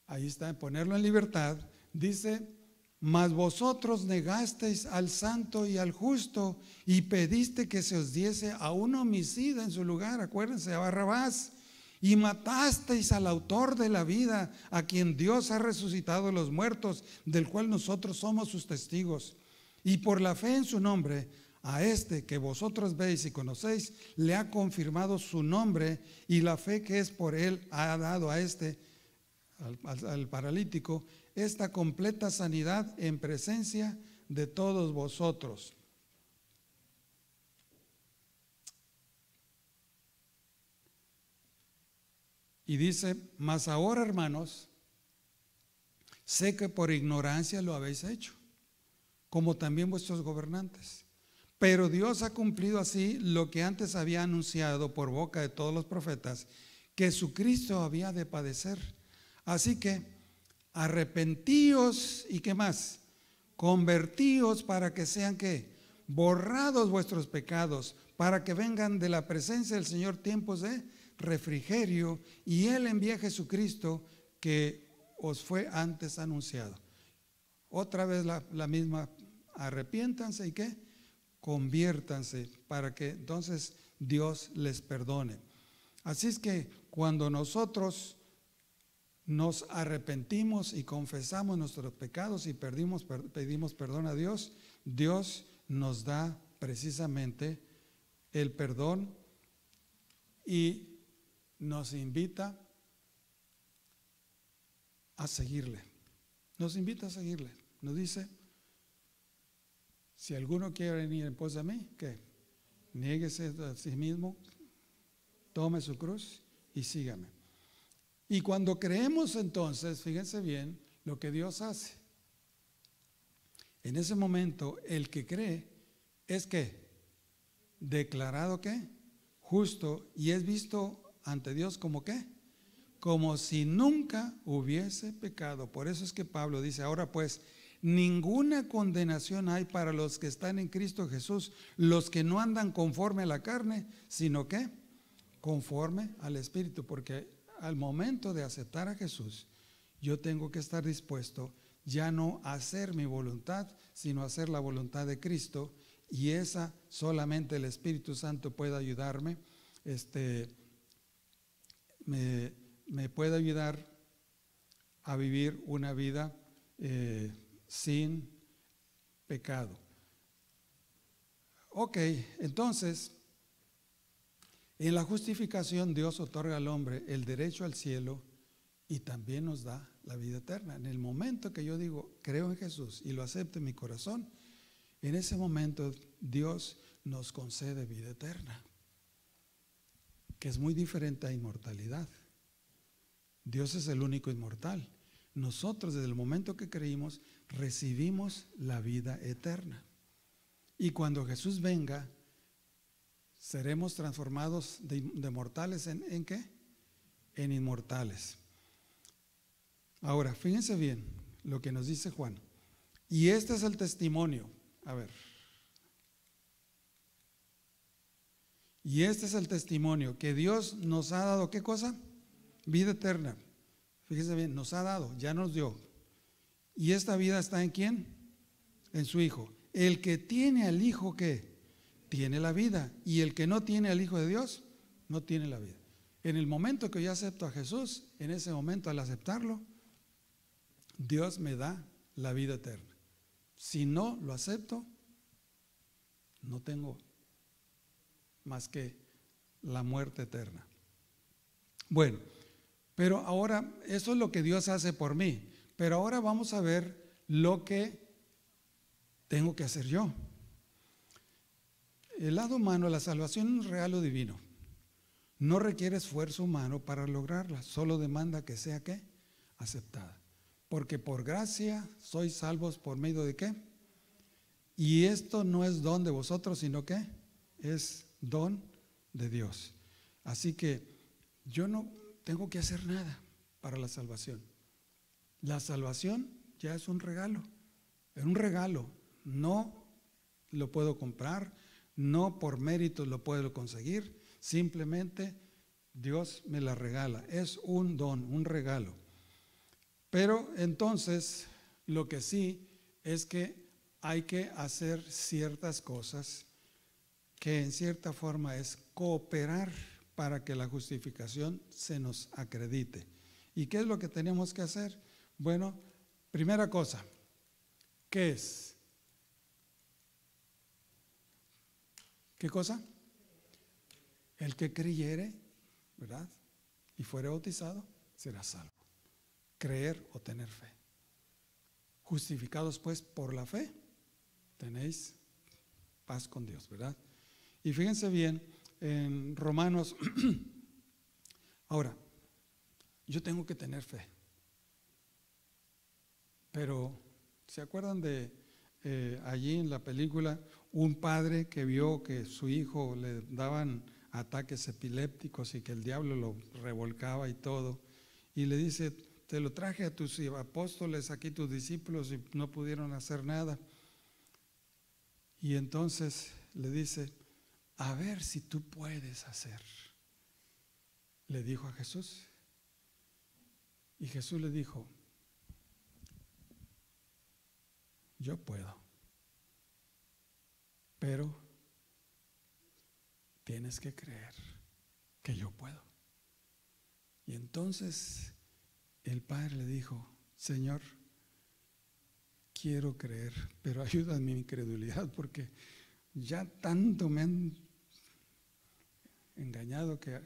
Ahí está, ponerlo en libertad. Dice, mas vosotros negasteis al santo y al justo y pediste que se os diese a un homicida en su lugar, acuérdense, a Barrabás, y matasteis al autor de la vida, a quien Dios ha resucitado de los muertos, del cual nosotros somos sus testigos. Y por la fe en su nombre, a este que vosotros veis y conocéis, le ha confirmado su nombre, y la fe que es por él ha dado a este, al paralítico, esta completa sanidad en presencia de todos vosotros. Y dice, mas ahora, hermanos, sé que por ignorancia lo habéis hecho, como también vuestros gobernantes. Pero Dios ha cumplido así lo que antes había anunciado por boca de todos los profetas, que su Cristo había de padecer. Así que arrepentíos y ¿qué más? Convertíos para que sean ¿qué? Borrados vuestros pecados, para que vengan de la presencia del Señor tiempos de refrigerio, y Él envía a Jesucristo que os fue antes anunciado. Otra vez la misma, arrepiéntanse y ¿qué? Conviértanse para que entonces Dios les perdone. Así es que cuando nosotros nos arrepentimos y confesamos nuestros pecados y pedimos perdón a Dios, Dios nos da precisamente el perdón y nos invita a seguirle. Nos invita a seguirle. Nos dice, si alguno quiere venir en pos de mí, ¿qué? Niéguese a sí mismo, tome su cruz y sígame. Y cuando creemos entonces, fíjense bien lo que Dios hace. En ese momento, el que cree es ¿qué? Declarado ¿qué? Justo, y es visto ante Dios como ¿qué? Como si nunca hubiese pecado. Por eso es que Pablo dice, ahora pues, ninguna condenación hay para los que están en Cristo Jesús, los que no andan conforme a la carne, sino ¿qué? Conforme al Espíritu, porque al momento de aceptar a Jesús, yo tengo que estar dispuesto ya no a hacer mi voluntad, sino a hacer la voluntad de Cristo, y esa solamente el Espíritu Santo puede ayudarme, me puede ayudar a vivir una vida sin pecado. Ok, entonces, en la justificación Dios otorga al hombre el derecho al cielo y también nos da la vida eterna. En el momento que yo digo, creo en Jesús y lo acepto en mi corazón, en ese momento Dios nos concede vida eterna, que es muy diferente a inmortalidad. Dios es el único inmortal. Nosotros desde el momento que creímos recibimos la vida eterna. Y cuando Jesús venga, seremos transformados de mortales ¿en qué? En inmortales. Ahora, fíjense bien lo que nos dice Juan. Y este es el testimonio. A ver. Y este es el testimonio, que Dios nos ha dado, ¿qué cosa? Vida eterna. Fíjese bien, nos ha dado, ya nos dio. ¿Y esta vida está en quién? En su Hijo. El que tiene al Hijo, ¿qué? Tiene la vida. Y el que no tiene al Hijo de Dios, no tiene la vida. En el momento que yo acepto a Jesús, en ese momento al aceptarlo, Dios me da la vida eterna. Si no lo acepto, no tengo más que la muerte eterna. Bueno, pero ahora eso es lo que Dios hace por mí. Pero ahora vamos a ver lo que tengo que hacer yo. El lado humano, la salvación es un regalo divino. No requiere esfuerzo humano para lograrla, solo demanda que sea ¿qué? Aceptada. Porque por gracia sois salvos por medio de ¿qué? Y esto no es don de vosotros, sino que es don de Dios. Así que yo no tengo que hacer nada para la salvación. La salvación ya es un regalo, no lo puedo comprar, no por méritos lo puedo conseguir, simplemente Dios me la regala, es un don, un regalo. Pero entonces lo que sí es que hay que hacer ciertas cosas que en cierta forma es cooperar para que la justificación se nos acredite. ¿Y qué es lo que tenemos que hacer? Bueno, primera cosa, ¿qué es? ¿Qué cosa? El que creyere, ¿verdad? Y fuere bautizado, será salvo. Creer o tener fe. Justificados pues por la fe, tenéis paz con Dios, ¿verdad? Y fíjense bien, en Romanos, ahora, yo tengo que tener fe. Pero, ¿se acuerdan de allí en la película un padre que vio que su hijo le daban ataques epilépticos y que el diablo lo revolcaba y todo? Y le dice, te lo traje a tus apóstoles, aquí tus discípulos, y no pudieron hacer nada. Y entonces le dice, a ver si tú puedes hacer. Le dijo a Jesús. Y Jesús le dijo, yo puedo, pero tienes que creer que yo puedo. Y entonces el padre le dijo, Señor, quiero creer, pero ayúdame en mi incredulidad porque ya tanto me han engañado que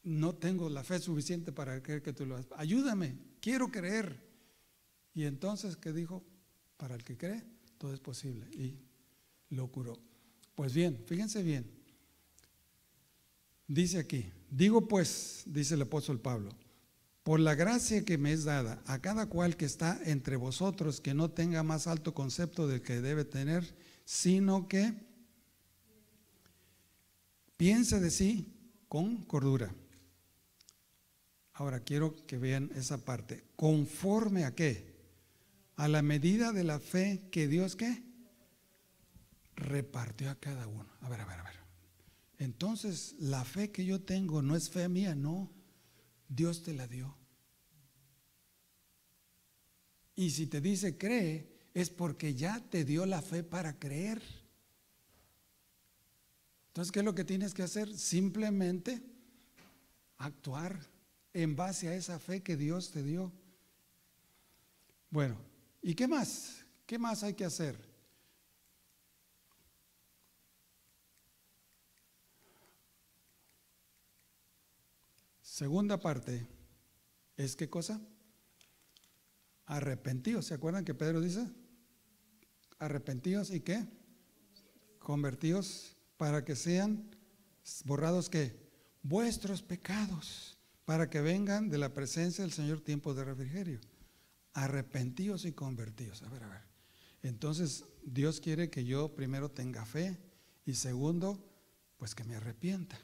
no tengo la fe suficiente para creer que tú lo haces. Ayúdame, quiero creer. Y entonces, ¿qué dijo? Para el que cree, todo es posible. Y lo curó. Pues bien, fíjense bien. Dice aquí, digo pues, dice el apóstol Pablo, por la gracia que me es dada a cada cual que está entre vosotros, que no tenga más alto concepto del que debe tener, sino que piense de sí con cordura. Ahora quiero que vean esa parte. ¿Conforme a qué? A la medida de la fe que Dios, ¿qué? Repartió a cada uno. A ver. Entonces, la fe que yo tengo no es fe mía, no. Dios te la dio. Y si te dice cree, es porque ya te dio la fe para creer. Entonces, ¿qué es lo que tienes que hacer? Simplemente actuar en base a esa fe que Dios te dio. Bueno, ¿y qué más? ¿Qué más hay que hacer? Segunda parte es ¿qué cosa? Arrepentidos. ¿Se acuerdan que Pedro dice? Arrepentidos y ¿qué? Convertidos para que sean borrados ¿qué? Vuestros pecados, para que vengan de la presencia del Señor tiempos de refrigerio. Arrepentidos y convertidos. A ver. Entonces Dios quiere que yo primero tenga fe y segundo, pues que me arrepienta.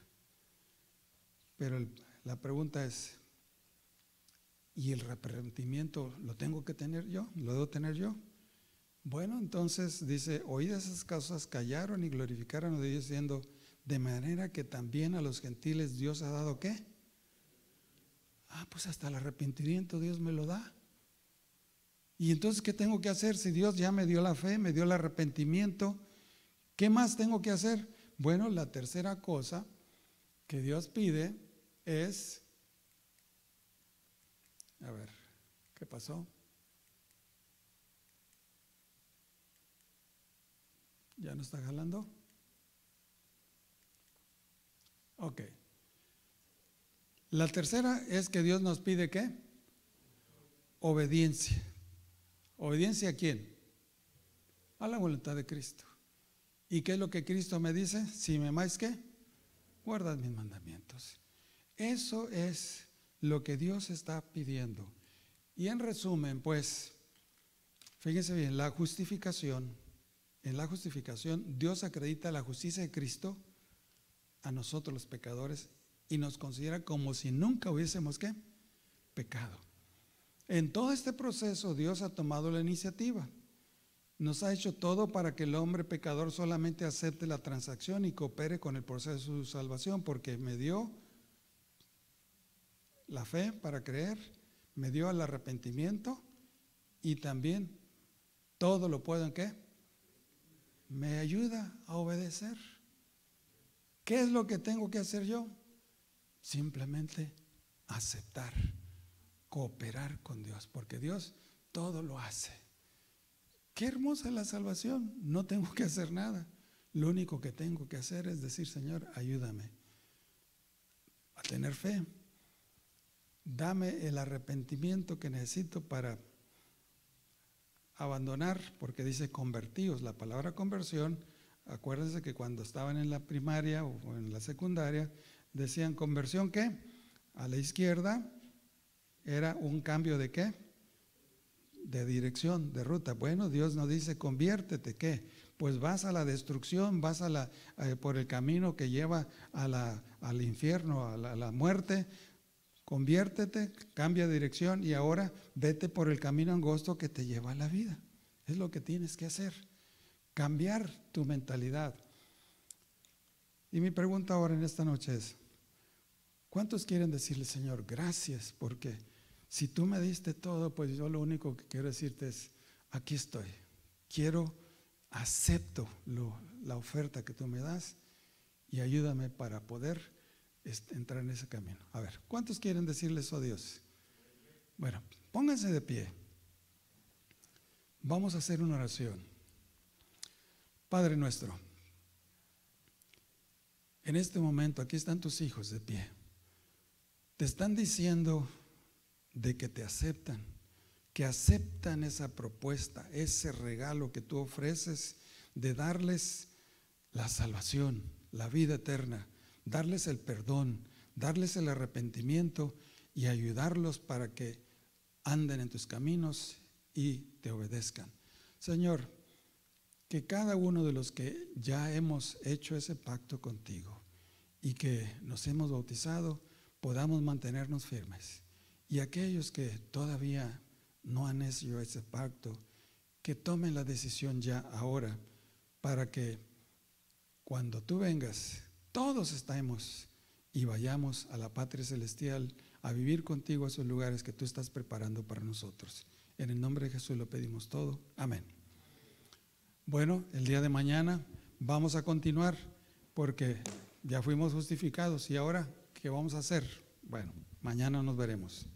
Pero la pregunta es, ¿y el arrepentimiento lo tengo que tener yo? ¿Lo debo tener yo? Bueno, entonces dice, oídas esas cosas callaron y glorificaron a Dios diciendo, de manera que también a los gentiles Dios ha dado ¿qué? Pues hasta el arrepentimiento Dios me lo da. Y entonces, ¿qué tengo que hacer? Si Dios ya me dio la fe, me dio el arrepentimiento, ¿qué más tengo que hacer? Bueno, la tercera cosa que Dios pide es, a ver, ¿qué pasó? ¿Ya no está jalando? Ok. La tercera es que Dios nos pide ¿qué? Obediencia. ¿Obediencia a quién? A la voluntad de Cristo. ¿Y qué es lo que Cristo me dice? Si me amáis, ¿qué? Guardad mis mandamientos. Eso es lo que Dios está pidiendo. Y en resumen, pues, fíjense bien, la justificación, en la justificación Dios acredita la justicia de Cristo a nosotros los pecadores y nos considera como si nunca hubiésemos ¿qué? Pecado. En todo este proceso Dios ha tomado la iniciativa. Nos ha hecho todo para que el hombre pecador solamente acepte la transacción y coopere con el proceso de su salvación, porque me dio la fe para creer, me dio el arrepentimiento y también todo lo puedo ¿en qué? Me ayuda a obedecer. ¿Qué es lo que tengo que hacer yo? Simplemente aceptar, cooperar con Dios, porque Dios todo lo hace. Qué hermosa es la salvación, no tengo que hacer nada. Lo único que tengo que hacer es decir, Señor, ayúdame a tener fe. Dame el arrepentimiento que necesito para abandonar, porque dice convertíos. La palabra conversión, acuérdense que cuando estaban en la primaria o en la secundaria, decían conversión ¿qué? A la izquierda era un cambio de ¿qué? De dirección, de ruta. Bueno, Dios nos dice conviértete, ¿qué? Pues vas a la destrucción, vas a por el camino que lleva al infierno, a la muerte. Conviértete, cambia de dirección y ahora vete por el camino angosto que te lleva a la vida. Es lo que tienes que hacer, cambiar tu mentalidad. Y mi pregunta ahora en esta noche es, ¿cuántos quieren decirle, Señor, gracias? Porque si tú me diste todo, pues yo lo único que quiero decirte es, aquí estoy. Acepto la oferta que tú me das y ayúdame para poder entrar en ese camino. A ver, ¿cuántos quieren decirle eso a Dios? Bueno, pónganse de pie. Vamos a hacer una oración. Padre nuestro, en este momento aquí están tus hijos de pie. Te están diciendo de que te aceptan, que aceptan esa propuesta, ese regalo que tú ofreces de darles la salvación, la vida eterna, darles el perdón, darles el arrepentimiento y ayudarlos para que anden en tus caminos y te obedezcan. Señor, que cada uno de los que ya hemos hecho ese pacto contigo y que nos hemos bautizado, podamos mantenernos firmes. Y aquellos que todavía no han hecho ese pacto, que tomen la decisión ya ahora, para que cuando tú vengas, todos estemos y vayamos a la patria celestial a vivir contigo a esos lugares que tú estás preparando para nosotros. En el nombre de Jesús lo pedimos todo. Amén. Bueno, el día de mañana vamos a continuar porque ya fuimos justificados y ahora, ¿qué vamos a hacer? Bueno, mañana nos veremos.